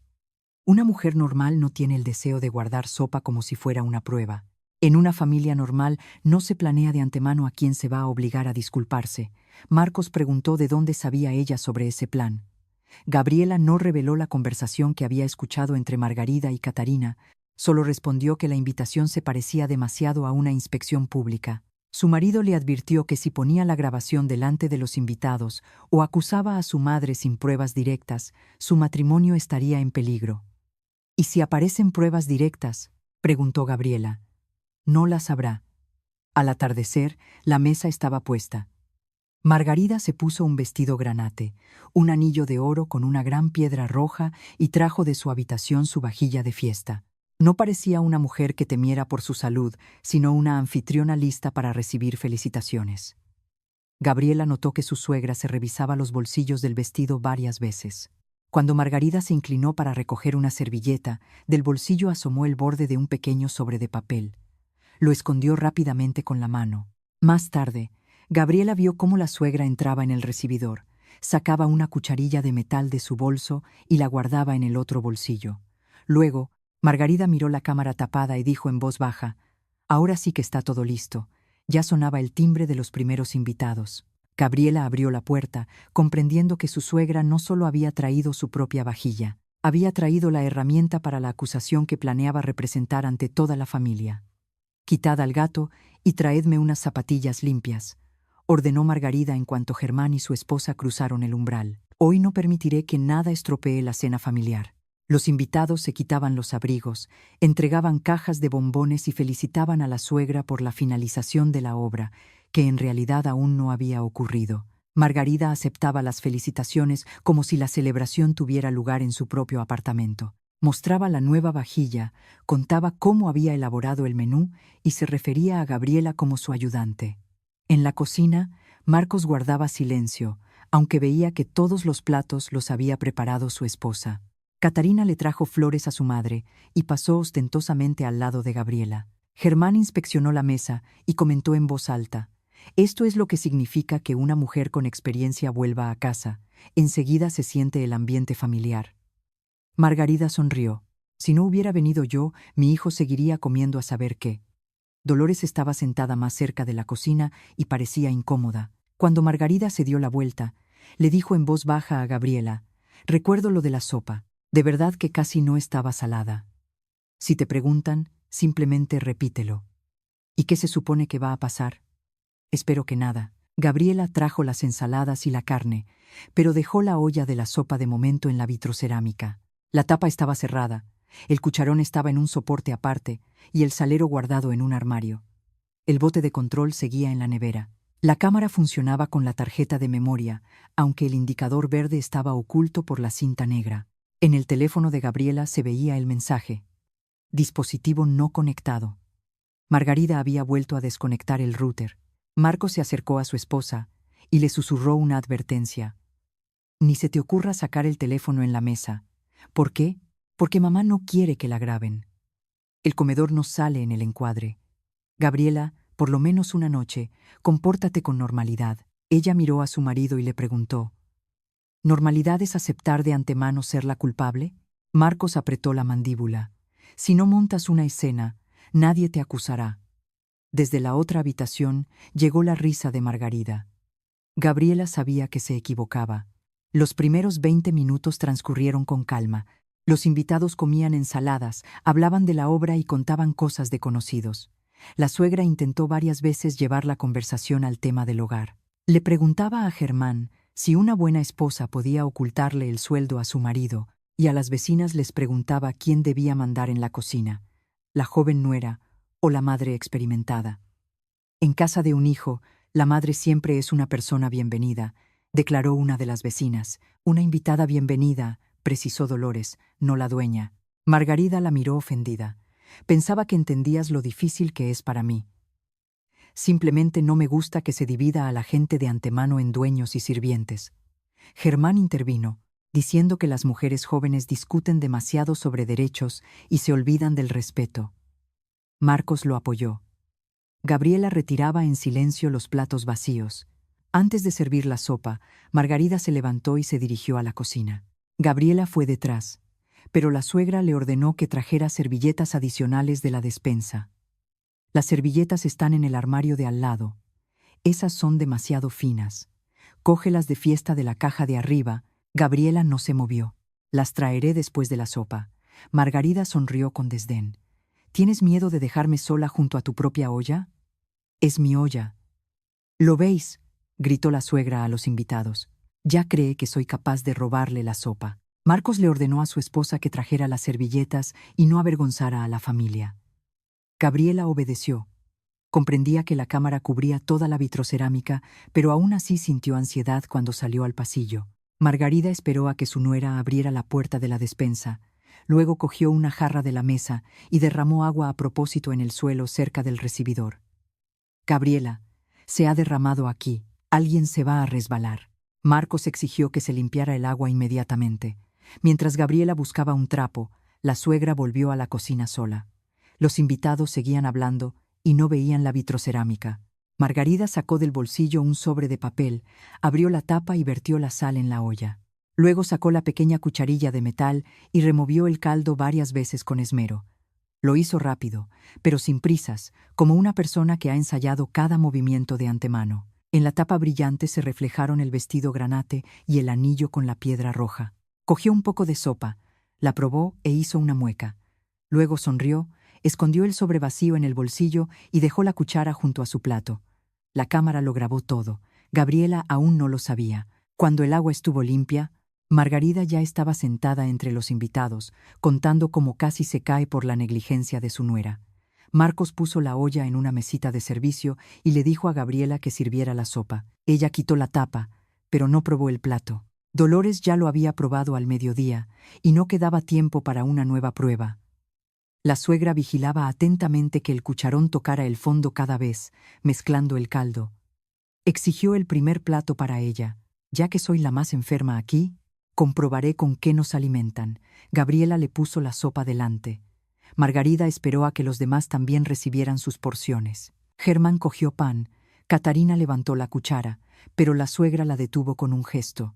Una mujer normal no tiene el deseo de guardar sopa como si fuera una prueba. En una familia normal no se planea de antemano a quién se va a obligar a disculparse. Marcos preguntó de dónde sabía ella sobre ese plan. Gabriela no reveló la conversación que había escuchado entre Margarida y Catarina, solo respondió que la invitación se parecía demasiado a una inspección pública. Su marido le advirtió que si ponía la grabación delante de los invitados o acusaba a su madre sin pruebas directas, su matrimonio estaría en peligro. ¿Y si aparecen pruebas directas?, preguntó Gabriela. No las habrá. Al atardecer, la mesa estaba puesta. Margarida se puso un vestido granate, un anillo de oro con una gran piedra roja y trajo de su habitación su vajilla de fiesta. No parecía una mujer que temiera por su salud, sino una anfitriona lista para recibir felicitaciones. Gabriela notó que su suegra se revisaba los bolsillos del vestido varias veces. Cuando Margarida se inclinó para recoger una servilleta, del bolsillo asomó el borde de un pequeño sobre de papel. Lo escondió rápidamente con la mano. Más tarde, Gabriela vio cómo la suegra entraba en el recibidor, sacaba una cucharilla de metal de su bolso y la guardaba en el otro bolsillo. Luego, Margarida miró la cámara tapada y dijo en voz baja: «Ahora sí que está todo listo». Ya sonaba el timbre de los primeros invitados. Gabriela abrió la puerta, comprendiendo que su suegra no solo había traído su propia vajilla, había traído la herramienta para la acusación que planeaba representar ante toda la familia. «Quitad al gato y traedme unas zapatillas limpias», ordenó Margarida en cuanto Germán y su esposa cruzaron el umbral. «Hoy no permitiré que nada estropee la cena familiar». Los invitados se quitaban los abrigos, entregaban cajas de bombones y felicitaban a la suegra por la finalización de la obra, que en realidad aún no había ocurrido. Margarida aceptaba las felicitaciones como si la celebración tuviera lugar en su propio apartamento. Mostraba la nueva vajilla, contaba cómo había elaborado el menú y se refería a Gabriela como su ayudante. En la cocina, Marcos guardaba silencio, aunque veía que todos los platos los había preparado su esposa. Catarina le trajo flores a su madre y pasó ostentosamente al lado de Gabriela. Germán inspeccionó la mesa y comentó en voz alta: «Esto es lo que significa que una mujer con experiencia vuelva a casa. Enseguida se siente el ambiente familiar». Margarida sonrió. «Si no hubiera venido yo, mi hijo seguiría comiendo a saber qué». Dolores estaba sentada más cerca de la cocina y parecía incómoda. Cuando Margarida se dio la vuelta, le dijo en voz baja a Gabriela: «Recuerdo lo de la sopa. De verdad que casi no estaba salada. Si te preguntan, simplemente repítelo». «¿Y qué se supone que va a pasar?». «Espero que nada». Gabriela trajo las ensaladas y la carne, pero dejó la olla de la sopa de momento en la vitrocerámica. La tapa estaba cerrada, el cucharón estaba en un soporte aparte y el salero guardado en un armario. El bote de control seguía en la nevera. La cámara funcionaba con la tarjeta de memoria, aunque el indicador verde estaba oculto por la cinta negra. En el teléfono de Gabriela se veía el mensaje: «Dispositivo no conectado». Margarida había vuelto a desconectar el router. Marcos se acercó a su esposa y le susurró una advertencia: «Ni se te ocurra sacar el teléfono en la mesa». «¿Por qué?». «Porque mamá no quiere que la graben. El comedor no sale en el encuadre. Gabriela, por lo menos una noche, compórtate con normalidad». Ella miró a su marido y le preguntó: «¿Normalidad es aceptar de antemano ser la culpable?». Marcos apretó la mandíbula. «Si no montas una escena, nadie te acusará». Desde la otra habitación llegó la risa de Margarida. Gabriela sabía que se equivocaba. Los primeros 20 minutos transcurrieron con calma. Los invitados comían ensaladas, hablaban de la obra y contaban cosas de conocidos. La suegra intentó varias veces llevar la conversación al tema del hogar. Le preguntaba a Germán si una buena esposa podía ocultarle el sueldo a su marido, y a las vecinas les preguntaba quién debía mandar en la cocina, la joven nuera o la madre experimentada. «En casa de un hijo, la madre siempre es una persona bienvenida», declaró una de las vecinas. «Una invitada bienvenida», precisó Dolores, «no la dueña». Margarida la miró ofendida. «Pensaba que entendías lo difícil que es para mí. Simplemente no me gusta que se divida a la gente de antemano en dueños y sirvientes». Germán intervino, diciendo que las mujeres jóvenes discuten demasiado sobre derechos y se olvidan del respeto. Marcos lo apoyó. Gabriela retiraba en silencio los platos vacíos. Antes de servir la sopa, Margarida se levantó y se dirigió a la cocina. Gabriela fue detrás, pero la suegra le ordenó que trajera servilletas adicionales de la despensa. «Las servilletas están en el armario de al lado. Esas son demasiado finas. Cógelas de fiesta de la caja de arriba». Gabriela no se movió. «Las traeré después de la sopa». Margarida sonrió con desdén. «¿Tienes miedo de dejarme sola junto a tu propia olla?». «Es mi olla». «¿Lo veis?», gritó la suegra a los invitados. «Ya cree que soy capaz de robarle la sopa». Marcos le ordenó a su esposa que trajera las servilletas y no avergonzara a la familia. Gabriela obedeció. Comprendía que la cámara cubría toda la vitrocerámica, pero aún así sintió ansiedad cuando salió al pasillo. Margarida esperó a que su nuera abriera la puerta de la despensa. Luego cogió una jarra de la mesa y derramó agua a propósito en el suelo cerca del recibidor. «Gabriela, se ha derramado aquí. Alguien se va a resbalar». Marcos exigió que se limpiara el agua inmediatamente. Mientras Gabriela buscaba un trapo, la suegra volvió a la cocina sola. Los invitados seguían hablando y no veían la vitrocerámica. Margarida sacó del bolsillo un sobre de papel, abrió la tapa y vertió la sal en la olla. Luego sacó la pequeña cucharilla de metal y removió el caldo varias veces con esmero. Lo hizo rápido, pero sin prisas, como una persona que ha ensayado cada movimiento de antemano. En la tapa brillante se reflejaron el vestido granate y el anillo con la piedra roja. Cogió un poco de sopa, la probó e hizo una mueca. Luego sonrió, escondió el sobre vacío en el bolsillo y dejó la cuchara junto a su plato. La cámara lo grabó todo. Gabriela aún no lo sabía. Cuando el agua estuvo limpia, Margarida ya estaba sentada entre los invitados, contando cómo casi se cae por la negligencia de su nuera. Marcos puso la olla en una mesita de servicio y le dijo a Gabriela que sirviera la sopa. Ella quitó la tapa, pero no probó el plato. Dolores ya lo había probado al mediodía, y no quedaba tiempo para una nueva prueba. La suegra vigilaba atentamente que el cucharón tocara el fondo cada vez, mezclando el caldo. Exigió el primer plato para ella. Ya que soy la más enferma aquí, comprobaré con qué nos alimentan. Gabriela le puso la sopa delante. Margarida esperó a que los demás también recibieran sus porciones. Germán cogió pan. Catarina levantó la cuchara, pero la suegra la detuvo con un gesto.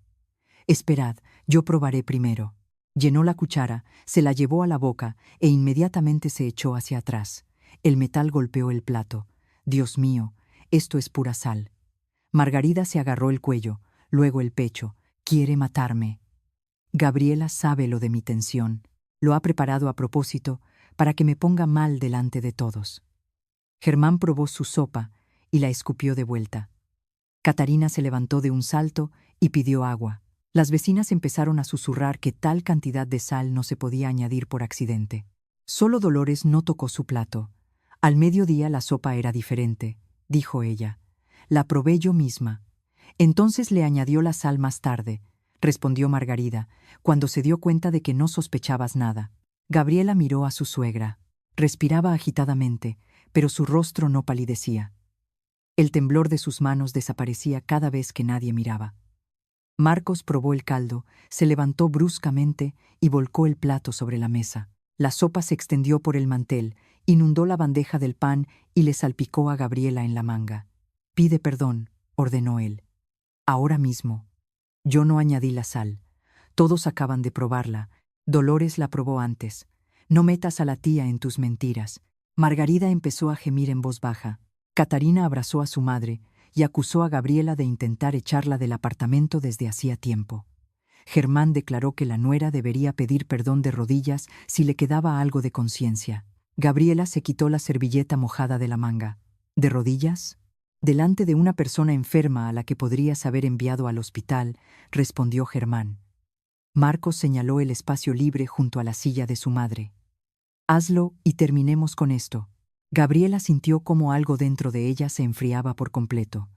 «Esperad, yo probaré primero». Llenó la cuchara, se la llevó a la boca e inmediatamente se echó hacia atrás. El metal golpeó el plato. «Dios mío, esto es pura sal». Margarida se agarró el cuello, luego el pecho. «Quiere matarme». Gabriela sabe lo de mi tensión. Lo ha preparado a propósito para que me ponga mal delante de todos. Germán probó su sopa y la escupió de vuelta. Catarina se levantó de un salto y pidió agua. Las vecinas empezaron a susurrar que tal cantidad de sal no se podía añadir por accidente. Solo Dolores no tocó su plato. «Al mediodía la sopa era diferente», dijo ella. «La probé yo misma». «Entonces le añadió la sal más tarde», respondió Margarida, cuando se dio cuenta de que no sospechabas nada. Gabriela miró a su suegra. Respiraba agitadamente, pero su rostro no palidecía. El temblor de sus manos desaparecía cada vez que nadie miraba. Marcos probó el caldo, se levantó bruscamente y volcó el plato sobre la mesa. La sopa se extendió por el mantel, inundó la bandeja del pan y le salpicó a Gabriela en la manga. «Pide perdón», ordenó él. «Ahora mismo». «Yo no añadí la sal. Todos acaban de probarla. Dolores la probó antes. No metas a la tía en tus mentiras». Margarida empezó a gemir en voz baja. Catarina abrazó a su madre y acusó a Gabriela de intentar echarla del apartamento desde hacía tiempo. Germán declaró que la nuera debería pedir perdón de rodillas si le quedaba algo de conciencia. Gabriela se quitó la servilleta mojada de la manga. «¿De rodillas?» «Delante de una persona enferma a la que podrías haber enviado al hospital», respondió Germán. Marcos señaló el espacio libre junto a la silla de su madre. «Hazlo y terminemos con esto». Gabriela sintió cómo algo dentro de ella se enfriaba por completo.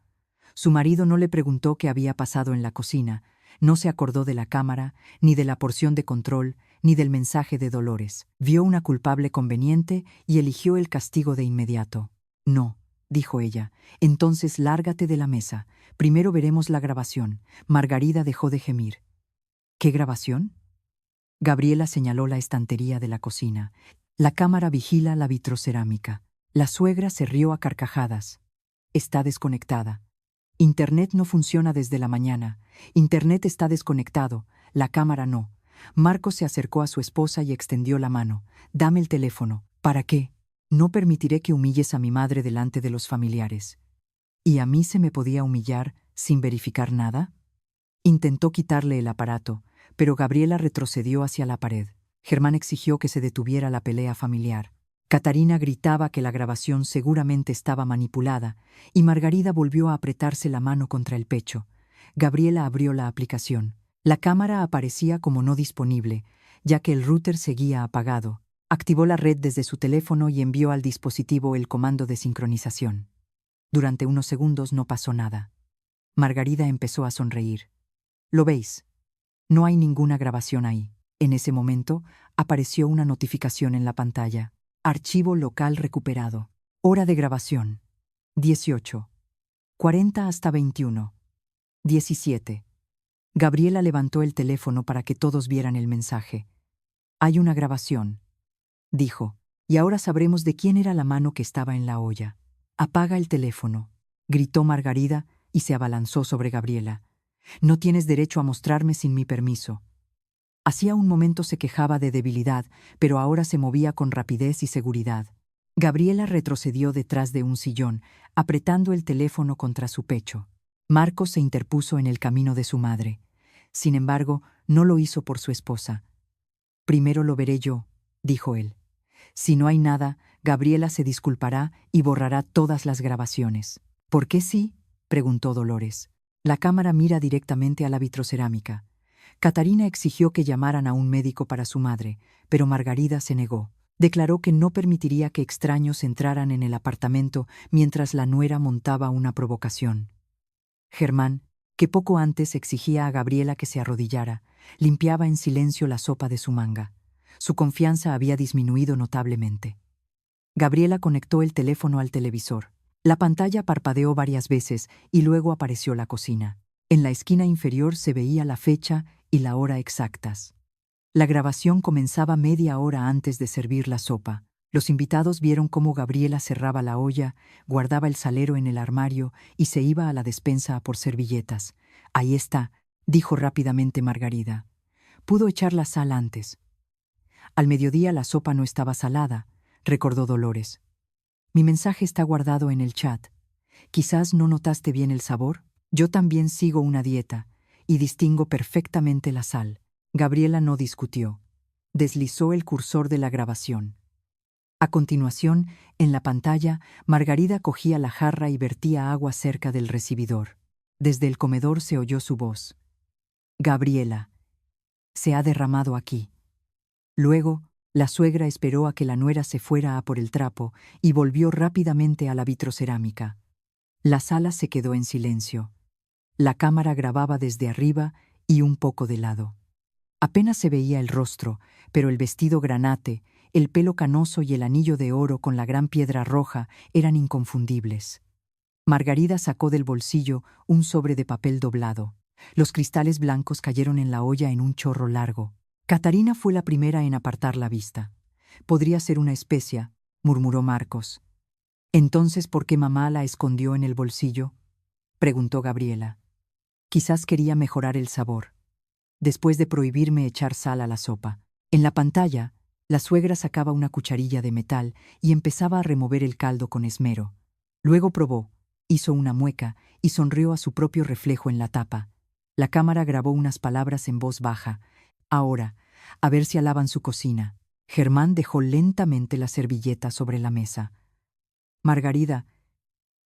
Su marido no le preguntó qué había pasado en la cocina, no se acordó de la cámara, ni de la porción de control, ni del mensaje de Dolores. Vio una culpable conveniente y eligió el castigo de inmediato. «No», dijo ella, «entonces lárgate de la mesa. Primero veremos la grabación». Margarida dejó de gemir. «¿Qué grabación?» Gabriela señaló la estantería de la cocina. «La cámara vigila la vitrocerámica». La suegra se rió a carcajadas. «Está desconectada. Internet no funciona desde la mañana. Internet está desconectado, la cámara no». Marcos se acercó a su esposa y extendió la mano. «Dame el teléfono». «¿Para qué?» «No permitiré que humilles a mi madre delante de los familiares». ¿Y a mí se me podía humillar sin verificar nada? Intentó quitarle el aparato, pero Gabriela retrocedió hacia la pared. Germán exigió que se detuviera la pelea familiar. Catarina gritaba que la grabación seguramente estaba manipulada, y Margarida volvió a apretarse la mano contra el pecho. Gabriela abrió la aplicación. La cámara aparecía como no disponible, ya que el router seguía apagado. Activó la red desde su teléfono y envió al dispositivo el comando de sincronización. Durante unos segundos no pasó nada. Margarida empezó a sonreír. «¿Lo veis? No hay ninguna grabación ahí». En ese momento apareció una notificación en la pantalla. «Archivo local recuperado. Hora de grabación: 18. 40 hasta 21. 17. Gabriela levantó el teléfono para que todos vieran el mensaje. «Hay una grabación», dijo, «y ahora sabremos de quién era la mano que estaba en la olla». «Apaga el teléfono», gritó Margarida y se abalanzó sobre Gabriela. «No tienes derecho a mostrarme sin mi permiso». Hacía un momento se quejaba de debilidad, pero ahora se movía con rapidez y seguridad. Gabriela retrocedió detrás de un sillón, apretando el teléfono contra su pecho. Marcos se interpuso en el camino de su madre. Sin embargo, no lo hizo por su esposa. «Primero lo veré yo», dijo él. «Si no hay nada, Gabriela se disculpará y borrará todas las grabaciones». «¿Por qué sí?», preguntó Dolores. «La cámara mira directamente a la vitrocerámica». Catarina exigió que llamaran a un médico para su madre, pero Margarida se negó. Declaró que no permitiría que extraños entraran en el apartamento mientras la nuera montaba una provocación. Germán, que poco antes exigía a Gabriela que se arrodillara, limpiaba en silencio la sopa de su manga. Su confianza había disminuido notablemente. Gabriela conectó el teléfono al televisor. La pantalla parpadeó varias veces y luego apareció la cocina. En la esquina inferior se veía la fecha y la hora exactas. La grabación comenzaba media hora antes de servir la sopa. Los invitados vieron cómo Gabriela cerraba la olla, guardaba el salero en el armario y se iba a la despensa a por servilletas. «Ahí está», dijo rápidamente Margarida. «Pudo echar la sal antes». «Al mediodía la sopa no estaba salada», recordó Dolores. «Mi mensaje está guardado en el chat. Quizás no notaste bien el sabor. Yo también sigo una dieta y distingo perfectamente la sal». Gabriela no discutió. Deslizó el cursor de la grabación. A continuación, en la pantalla, Margarida cogía la jarra y vertía agua cerca del recibidor. Desde el comedor se oyó su voz. «Gabriela, se ha derramado aquí». Luego, la suegra esperó a que la nuera se fuera a por el trapo y volvió rápidamente a la vitrocerámica. La sala se quedó en silencio. La cámara grababa desde arriba y un poco de lado. Apenas se veía el rostro, pero el vestido granate, el pelo canoso y el anillo de oro con la gran piedra roja eran inconfundibles. Margarida sacó del bolsillo un sobre de papel doblado. Los cristales blancos cayeron en la olla en un chorro largo. Catarina fue la primera en apartar la vista. «Podría ser una especia», murmuró Marcos. «Entonces, ¿por qué mamá la escondió en el bolsillo?», preguntó Gabriela. «Quizás quería mejorar el sabor. Después de prohibirme echar sal a la sopa». En la pantalla, la suegra sacaba una cucharilla de metal y empezaba a remover el caldo con esmero. Luego probó, hizo una mueca y sonrió a su propio reflejo en la tapa. La cámara grabó unas palabras en voz baja. «Ahora, a ver si alaban su cocina». Germán dejó lentamente la servilleta sobre la mesa. «Margarida,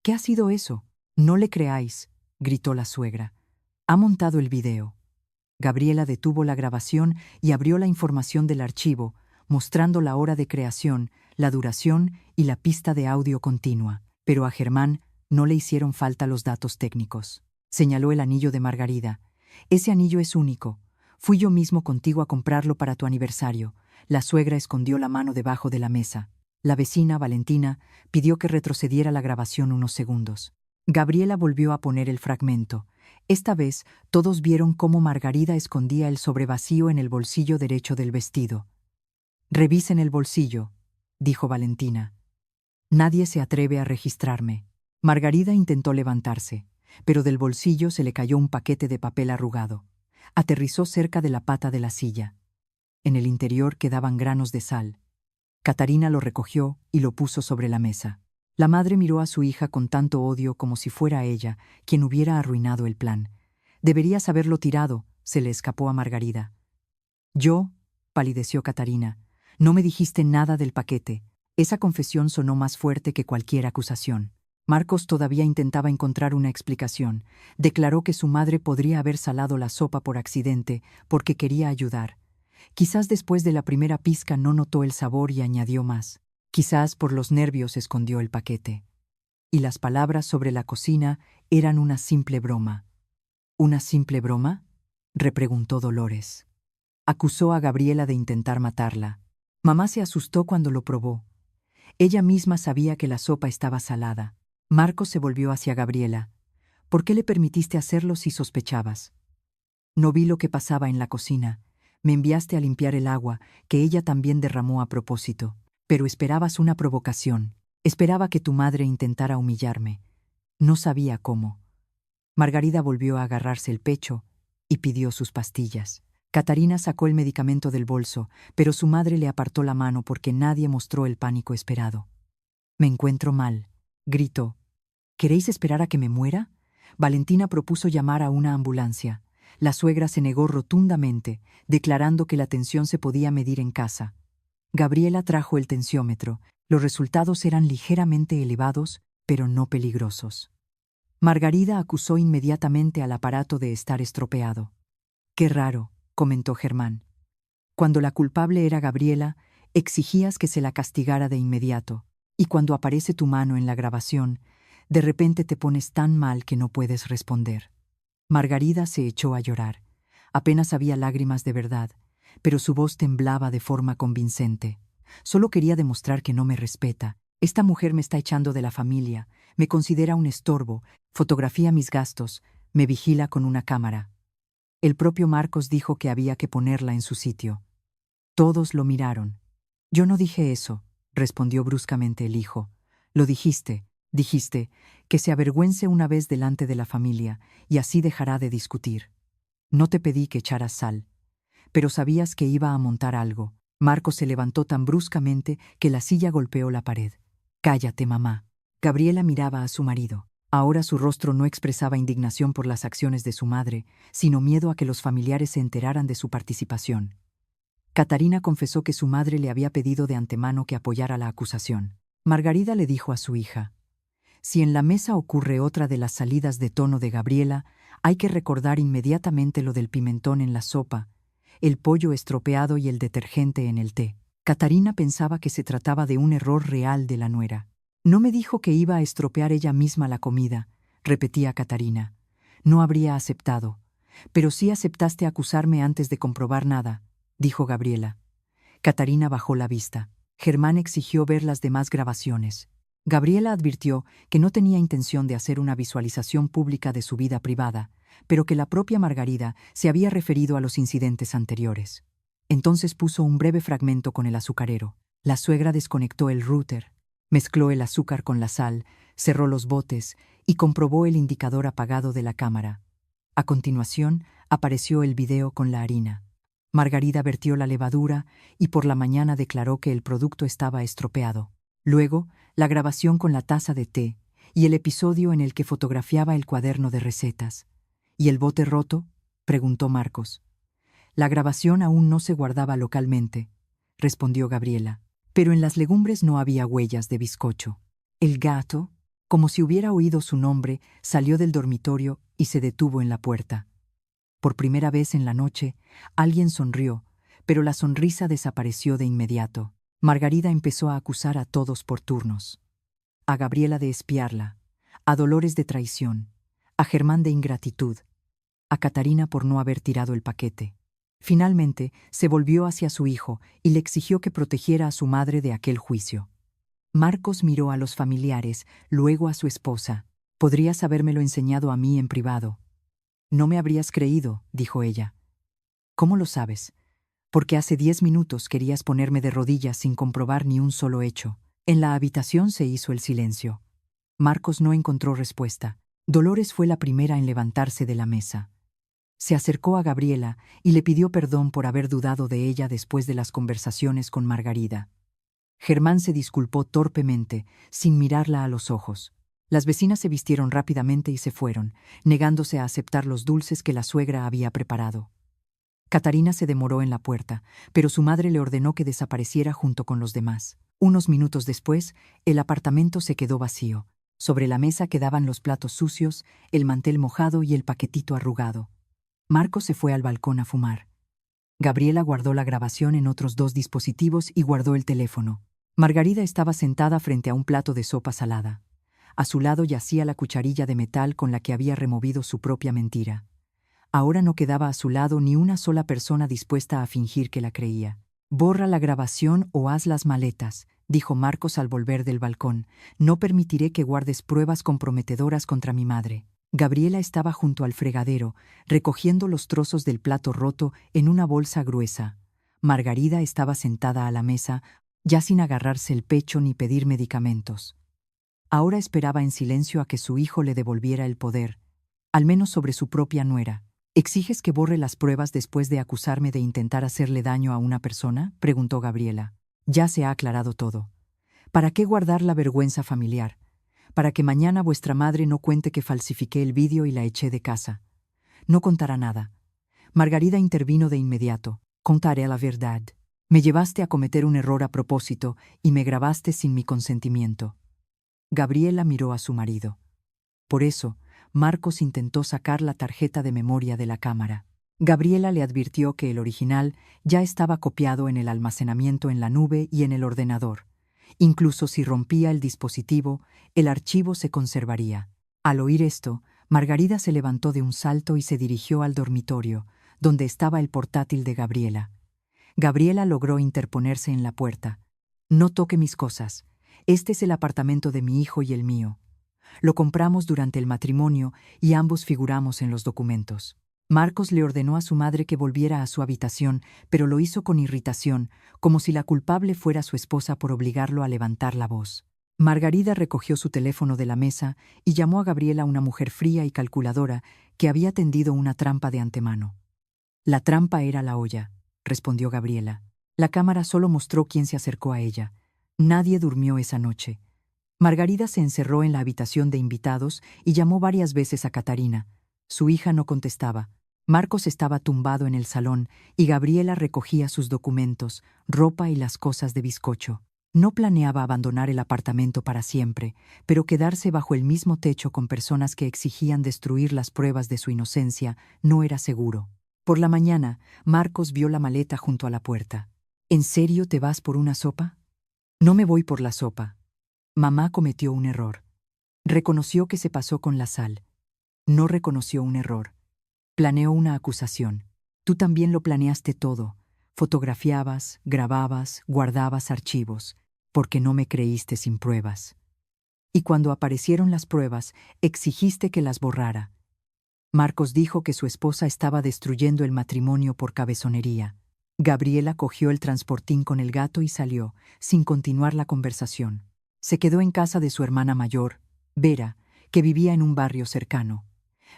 ¿qué ha sido eso?». «No le creáis», gritó la suegra. «Ha montado el video». Gabriela detuvo la grabación y abrió la información del archivo, mostrando la hora de creación, la duración y la pista de audio continua. Pero a Germán no le hicieron falta los datos técnicos. Señaló el anillo de Margarida. «Ese anillo es único. Fui yo mismo contigo a comprarlo para tu aniversario». La suegra escondió la mano debajo de la mesa. La vecina, Valentina, pidió que retrocediera la grabación unos segundos. Gabriela volvió a poner el fragmento. Esta vez, todos vieron cómo Margarida escondía el sobrevacío en el bolsillo derecho del vestido. «Revisen el bolsillo», dijo Valentina. «Nadie se atreve a registrarme». Margarida intentó levantarse, pero del bolsillo se le cayó un paquete de papel arrugado. Aterrizó cerca de la pata de la silla. En el interior quedaban granos de sal. Catarina lo recogió y lo puso sobre la mesa. La madre miró a su hija con tanto odio como si fuera ella quien hubiera arruinado el plan. «Deberías haberlo tirado», se le escapó a Margarida. «Yo», palideció Catarina, «no me dijiste nada del paquete». Esa confesión sonó más fuerte que cualquier acusación. Marcos todavía intentaba encontrar una explicación. Declaró que su madre podría haber salado la sopa por accidente porque quería ayudar. Quizás después de la primera pizca no notó el sabor y añadió más. Quizás por los nervios escondió el paquete. Y las palabras sobre la cocina eran una simple broma. «¿Una simple broma?», repreguntó Dolores. Acusó a Gabriela de intentar matarla. Mamá se asustó cuando lo probó. Ella misma sabía que la sopa estaba salada. Marcos se volvió hacia Gabriela. «¿Por qué le permitiste hacerlo si sospechabas?». No vi lo que pasaba en la cocina. Me enviaste a limpiar el agua, que ella también derramó a propósito. Pero esperabas una provocación. Esperaba que tu madre intentara humillarme. No sabía cómo. Margarida volvió a agarrarse el pecho y pidió sus pastillas. Catarina sacó el medicamento del bolso, pero su madre le apartó la mano porque nadie mostró el pánico esperado. «Me encuentro mal», gritó. «¿Queréis esperar a que me muera?». Valentina propuso llamar a una ambulancia. La suegra se negó rotundamente, declarando que la tensión se podía medir en casa. Gabriela trajo el tensiómetro. Los resultados eran ligeramente elevados, pero no peligrosos. Margarida acusó inmediatamente al aparato de estar estropeado. «Qué raro», comentó Germán. «Cuando la culpable era Gabriela, exigías que se la castigara de inmediato, y cuando aparece tu mano en la grabación, de repente te pones tan mal que no puedes responder». Margarida se echó a llorar. Apenas había lágrimas de verdad, pero su voz temblaba de forma convincente. «Solo quería demostrar que no me respeta. Esta mujer me está echando de la familia, me considera un estorbo, fotografía mis gastos, me vigila con una cámara». El propio Marcos dijo que había que ponerla en su sitio. Todos lo miraron. «Yo no dije eso», respondió bruscamente el hijo. «Lo dijiste, que se avergüence una vez delante de la familia, y así dejará de discutir. No te pedí que echaras sal, pero sabías que iba a montar algo». Marcos se levantó tan bruscamente que la silla golpeó la pared. «Cállate, mamá». Gabriela miraba a su marido. Ahora su rostro no expresaba indignación por las acciones de su madre, sino miedo a que los familiares se enteraran de su participación. Catarina confesó que su madre le había pedido de antemano que apoyara la acusación. Margarida le dijo a su hija: «Si en la mesa ocurre otra de las salidas de tono de Gabriela, hay que recordar inmediatamente lo del pimentón en la sopa, el pollo estropeado y el detergente en el té». Catarina pensaba que se trataba de un error real de la nuera. «No me dijo que iba a estropear ella misma la comida», repetía Catarina. «No habría aceptado. Pero sí aceptaste acusarme antes de comprobar nada», dijo Gabriela. Catarina bajó la vista. Germán exigió ver las demás grabaciones. Gabriela advirtió que no tenía intención de hacer una visualización pública de su vida privada, pero que la propia Margarida se había referido a los incidentes anteriores. Entonces puso un breve fragmento con el azucarero. La suegra desconectó el router, mezcló el azúcar con la sal, cerró los botes y comprobó el indicador apagado de la cámara. A continuación, apareció el video con la harina. Margarida vertió la levadura y por la mañana declaró que el producto estaba estropeado. Luego, la grabación con la taza de té y el episodio en el que fotografiaba el cuaderno de recetas. «¿Y el bote roto?», preguntó Marcos. «La grabación aún no se guardaba localmente», respondió Gabriela. «Pero en las legumbres no había huellas de bizcocho». El gato, como si hubiera oído su nombre, salió del dormitorio y se detuvo en la puerta. Por primera vez en la noche, alguien sonrió, pero la sonrisa desapareció de inmediato. Margarida empezó a acusar a todos por turnos. A Gabriela de espiarla, a Dolores de traición, a Germán de ingratitud, a Catarina por no haber tirado el paquete. Finalmente, se volvió hacia su hijo y le exigió que protegiera a su madre de aquel juicio. Marcos miró a los familiares, luego a su esposa. «Podrías habérmelo enseñado a mí en privado». «No me habrías creído», dijo ella. «¿Cómo lo sabes?». «Porque hace 10 minutos querías ponerme de rodillas sin comprobar ni un solo hecho». En la habitación se hizo el silencio. Marcos no encontró respuesta. Dolores fue la primera en levantarse de la mesa. Se acercó a Gabriela y le pidió perdón por haber dudado de ella después de las conversaciones con Margarida. Germán se disculpó torpemente, sin mirarla a los ojos. Las vecinas se vistieron rápidamente y se fueron, negándose a aceptar los dulces que la suegra había preparado. Catarina se demoró en la puerta, pero su madre le ordenó que desapareciera junto con los demás. Unos minutos después, el apartamento se quedó vacío. Sobre la mesa quedaban los platos sucios, el mantel mojado y el paquetito arrugado. Marcos se fue al balcón a fumar. Gabriela guardó la grabación en otros 2 dispositivos y guardó el teléfono. Margarida estaba sentada frente a un plato de sopa salada. A su lado yacía la cucharilla de metal con la que había removido su propia mentira. Ahora no quedaba a su lado ni una sola persona dispuesta a fingir que la creía. «Borra la grabación o haz las maletas», dijo Marcos al volver del balcón. «No permitiré que guardes pruebas comprometedoras contra mi madre». Gabriela estaba junto al fregadero, recogiendo los trozos del plato roto en una bolsa gruesa. Margarida estaba sentada a la mesa, ya sin agarrarse el pecho ni pedir medicamentos. Ahora esperaba en silencio a que su hijo le devolviera el poder, al menos sobre su propia nuera. ¿Exiges que borre las pruebas después de acusarme de intentar hacerle daño a una persona?, preguntó Gabriela. Ya se ha aclarado todo. ¿Para qué guardar la vergüenza familiar? Para que mañana vuestra madre no cuente que falsifiqué el vídeo y la eché de casa. No contará nada. Margarida intervino de inmediato. Contaré la verdad. Me llevaste a cometer un error a propósito y me grabaste sin mi consentimiento. Gabriela miró a su marido. Por eso, Marcos intentó sacar la tarjeta de memoria de la cámara. Gabriela le advirtió que el original ya estaba copiado en el almacenamiento en la nube y en el ordenador. Incluso si rompía el dispositivo, el archivo se conservaría. Al oír esto, Margarida se levantó de un salto y se dirigió al dormitorio, donde estaba el portátil de Gabriela. Gabriela logró interponerse en la puerta. No toque mis cosas. Este es el apartamento de mi hijo y el mío. Lo compramos durante el matrimonio y ambos figuramos en los documentos. Marcos le ordenó a su madre que volviera a su habitación, pero lo hizo con irritación, como si la culpable fuera su esposa por obligarlo a levantar la voz. Margarida recogió su teléfono de la mesa y llamó a Gabriela, una mujer fría y calculadora que había tendido una trampa de antemano. La trampa era la olla, respondió Gabriela. La cámara solo mostró quién se acercó a ella. Nadie durmió esa noche. Margarida se encerró en la habitación de invitados y llamó varias veces a Catarina. Su hija no contestaba. Marcos estaba tumbado en el salón y Gabriela recogía sus documentos, ropa y las cosas de bizcocho. No planeaba abandonar el apartamento para siempre, pero quedarse bajo el mismo techo con personas que exigían destruir las pruebas de su inocencia no era seguro. Por la mañana, Marcos vio la maleta junto a la puerta. ¿En serio te vas por una sopa? No me voy por la sopa. Mamá cometió un error. Reconoció que se pasó con la sal. No reconoció un error. Planeó una acusación. Tú también lo planeaste todo. Fotografiabas, grababas, guardabas archivos, porque no me creíste sin pruebas. Y cuando aparecieron las pruebas, exigiste que las borrara. Marcos dijo que su esposa estaba destruyendo el matrimonio por cabezonería. Gabriela cogió el transportín con el gato y salió, sin continuar la conversación. Se quedó en casa de su hermana mayor, Vera, que vivía en un barrio cercano.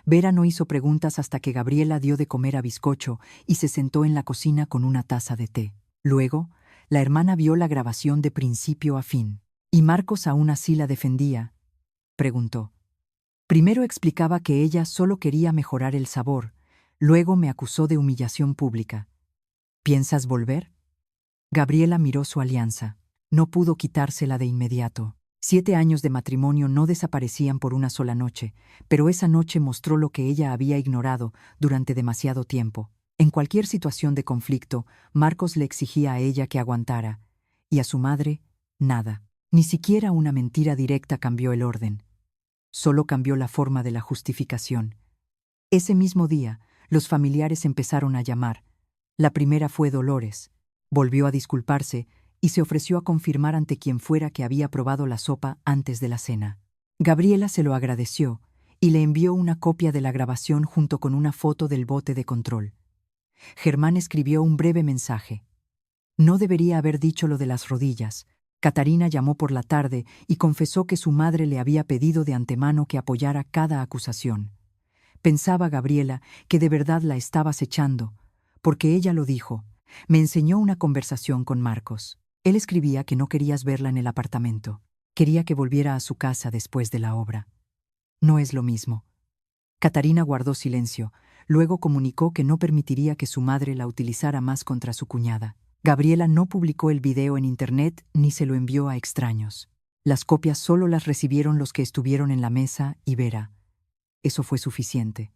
Vera no hizo preguntas hasta que Gabriela dio de comer a bizcocho y se sentó en la cocina con una taza de té. Luego, la hermana vio la grabación de principio a fin. ¿Y Marcos aún así la defendía?, preguntó. Primero explicaba que ella solo quería mejorar el sabor, luego me acusó de humillación pública. ¿Piensas volver? Gabriela miró su alianza. No pudo quitársela de inmediato. 7 años de matrimonio no desaparecían por una sola noche, pero esa noche mostró lo que ella había ignorado durante demasiado tiempo. En cualquier situación de conflicto, Marcos le exigía a ella que aguantara, y a su madre, nada. Ni siquiera una mentira directa cambió el orden. Solo cambió la forma de la justificación. Ese mismo día, los familiares empezaron a llamar. La primera fue Dolores. Volvió a disculparse y se ofreció a confirmar ante quien fuera que había probado la sopa antes de la cena. Gabriela se lo agradeció y le envió una copia de la grabación junto con una foto del bote de control. Germán escribió un breve mensaje. No debería haber dicho lo de las rodillas. Catarina llamó por la tarde y confesó que su madre le había pedido de antemano que apoyara cada acusación. Pensaba Gabriela que de verdad la estaba acechando, porque ella lo dijo. Me enseñó una conversación con Marcos. Él escribía que no querías verla en el apartamento. Quería que volviera a su casa después de la obra. No es lo mismo. Catarina guardó silencio, luego comunicó que no permitiría que su madre la utilizara más contra su cuñada. Gabriela no publicó el video en internet ni se lo envió a extraños. Las copias solo las recibieron los que estuvieron en la mesa y Vera. Eso fue suficiente.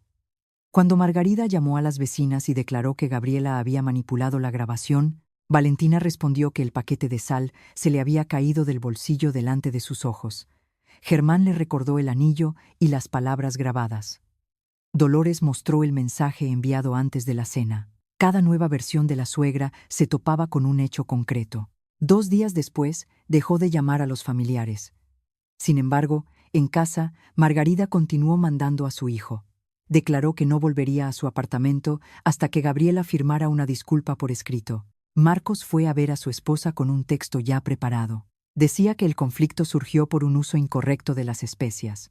Cuando Margarida llamó a las vecinas y declaró que Gabriela había manipulado la grabación, Valentina respondió que el paquete de sal se le había caído del bolsillo delante de sus ojos. Germán le recordó el anillo y las palabras grabadas. Dolores mostró el mensaje enviado antes de la cena. Cada nueva versión de la suegra se topaba con un hecho concreto. 2 días después, dejó de llamar a los familiares. Sin embargo, En casa, Margarida continuó mandando a su hijo. Declaró que no volvería a su apartamento hasta que Gabriela firmara una disculpa por escrito. Marcos fue a ver a su esposa con un texto ya preparado. Decía que el conflicto surgió por un uso incorrecto de las especias,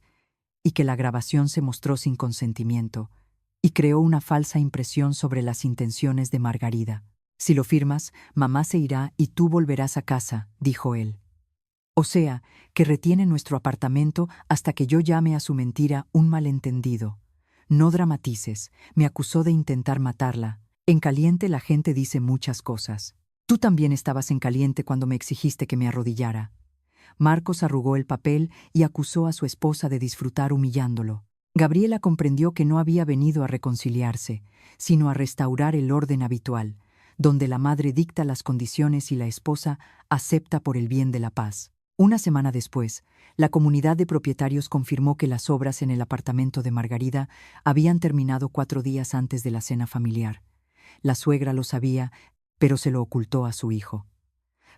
y que la grabación se mostró sin consentimiento, y creó una falsa impresión sobre las intenciones de Margarida. «Si lo firmas, mamá se irá y tú volverás a casa», dijo él. «O sea, que retiene nuestro apartamento hasta que yo llame a su mentira un malentendido. No dramatices, me acusó de intentar matarla. En caliente la gente dice muchas cosas. Tú también estabas en caliente cuando me exigiste que me arrodillara». Marcos arrugó el papel y acusó a su esposa de disfrutar humillándolo. Gabriela comprendió que no había venido a reconciliarse, sino a restaurar el orden habitual, donde la madre dicta las condiciones y la esposa acepta por el bien de la paz. Una semana después, la comunidad de propietarios confirmó que las obras en el apartamento de Margarida habían terminado 4 días antes de la cena familiar. La suegra lo sabía, pero se lo ocultó a su hijo.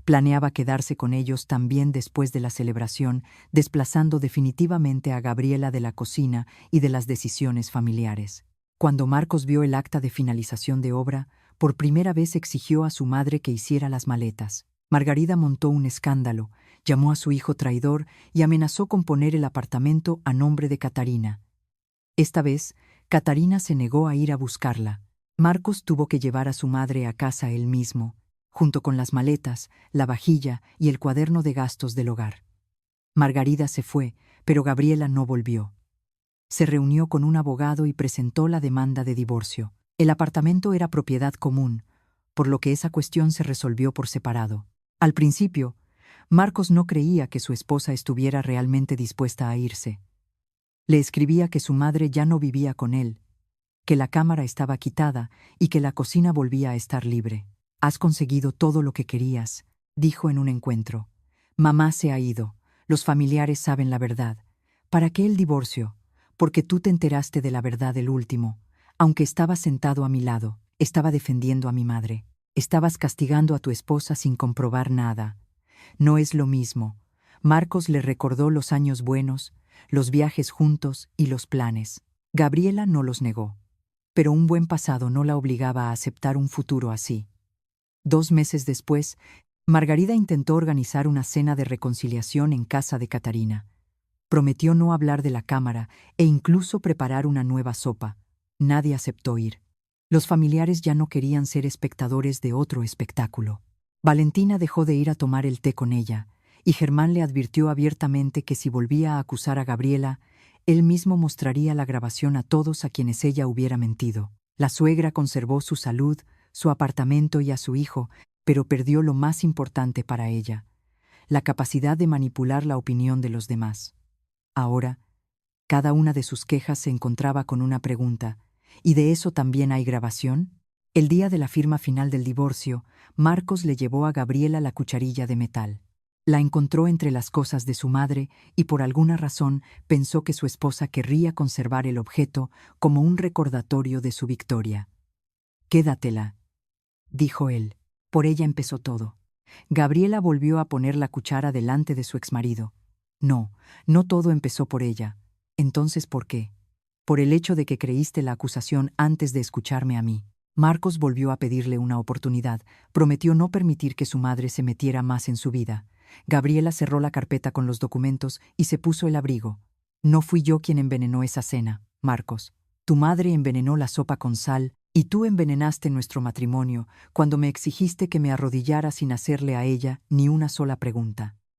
Planeaba quedarse con ellos también después de la celebración, desplazando definitivamente a Gabriela de la cocina y de las decisiones familiares. Cuando Marcos vio el acta de finalización de obra, por primera vez exigió a su madre que hiciera las maletas. Margarida montó un escándalo, llamó a su hijo traidor y amenazó con poner el apartamento a nombre de Catarina. Esta vez, Catarina se negó a ir a buscarla. Marcos tuvo que llevar a su madre a casa él mismo, junto con las maletas, la vajilla y el cuaderno de gastos del hogar. Margarida se fue, pero Gabriela no volvió. Se reunió con un abogado y presentó la demanda de divorcio. El apartamento era propiedad común, por lo que esa cuestión se resolvió por separado. Al principio, Marcos no creía que su esposa estuviera realmente dispuesta a irse. Le escribía que su madre ya no vivía con él, que la cámara estaba quitada y que la cocina volvía a estar libre. «Has conseguido todo lo que querías», dijo en un encuentro. «Mamá se ha ido. Los familiares saben la verdad. ¿Para qué el divorcio? Porque tú te enteraste de la verdad el último. Aunque estabas sentado a mi lado, estaba defendiendo a mi madre. Estabas castigando a tu esposa sin comprobar nada. No es lo mismo». Marcos le recordó los años buenos, los viajes juntos y los planes. Gabriela no los negó. Pero un buen pasado no la obligaba a aceptar un futuro así. 2 meses después, Margarida intentó organizar una cena de reconciliación en casa de Catarina. Prometió no hablar de la cámara e incluso preparar una nueva sopa. Nadie aceptó ir. Los familiares ya no querían ser espectadores de otro espectáculo. Valentina dejó de ir a tomar el té con ella, y Germán le advirtió abiertamente que si volvía a acusar a Gabriela, él mismo mostraría la grabación a todos a quienes ella hubiera mentido. La suegra conservó su salud, su apartamento y a su hijo, pero perdió lo más importante para ella, la capacidad de manipular la opinión de los demás. Ahora, cada una de sus quejas se encontraba con una pregunta: ¿y de eso también hay grabación? El día de la firma final del divorcio, Marcos le llevó a Gabriela la cucharilla de metal. La encontró entre las cosas de su madre y por alguna razón pensó que su esposa querría conservar el objeto como un recordatorio de su victoria. «Quédatela», dijo él. Por ella empezó todo. Gabriela volvió a poner la cuchara delante de su exmarido. No, no todo empezó por ella. Entonces, ¿por qué? Por el hecho de que creíste la acusación antes de escucharme a mí. Marcos volvió a pedirle una oportunidad. Prometió no permitir que su madre se metiera más en su vida. Gabriela cerró la carpeta con los documentos y se puso el abrigo. «No fui yo quien envenenó esa cena, Marcos. Tu madre envenenó la sopa con sal y tú envenenaste nuestro matrimonio cuando me exigiste que me arrodillara sin hacerle a ella ni una sola pregunta.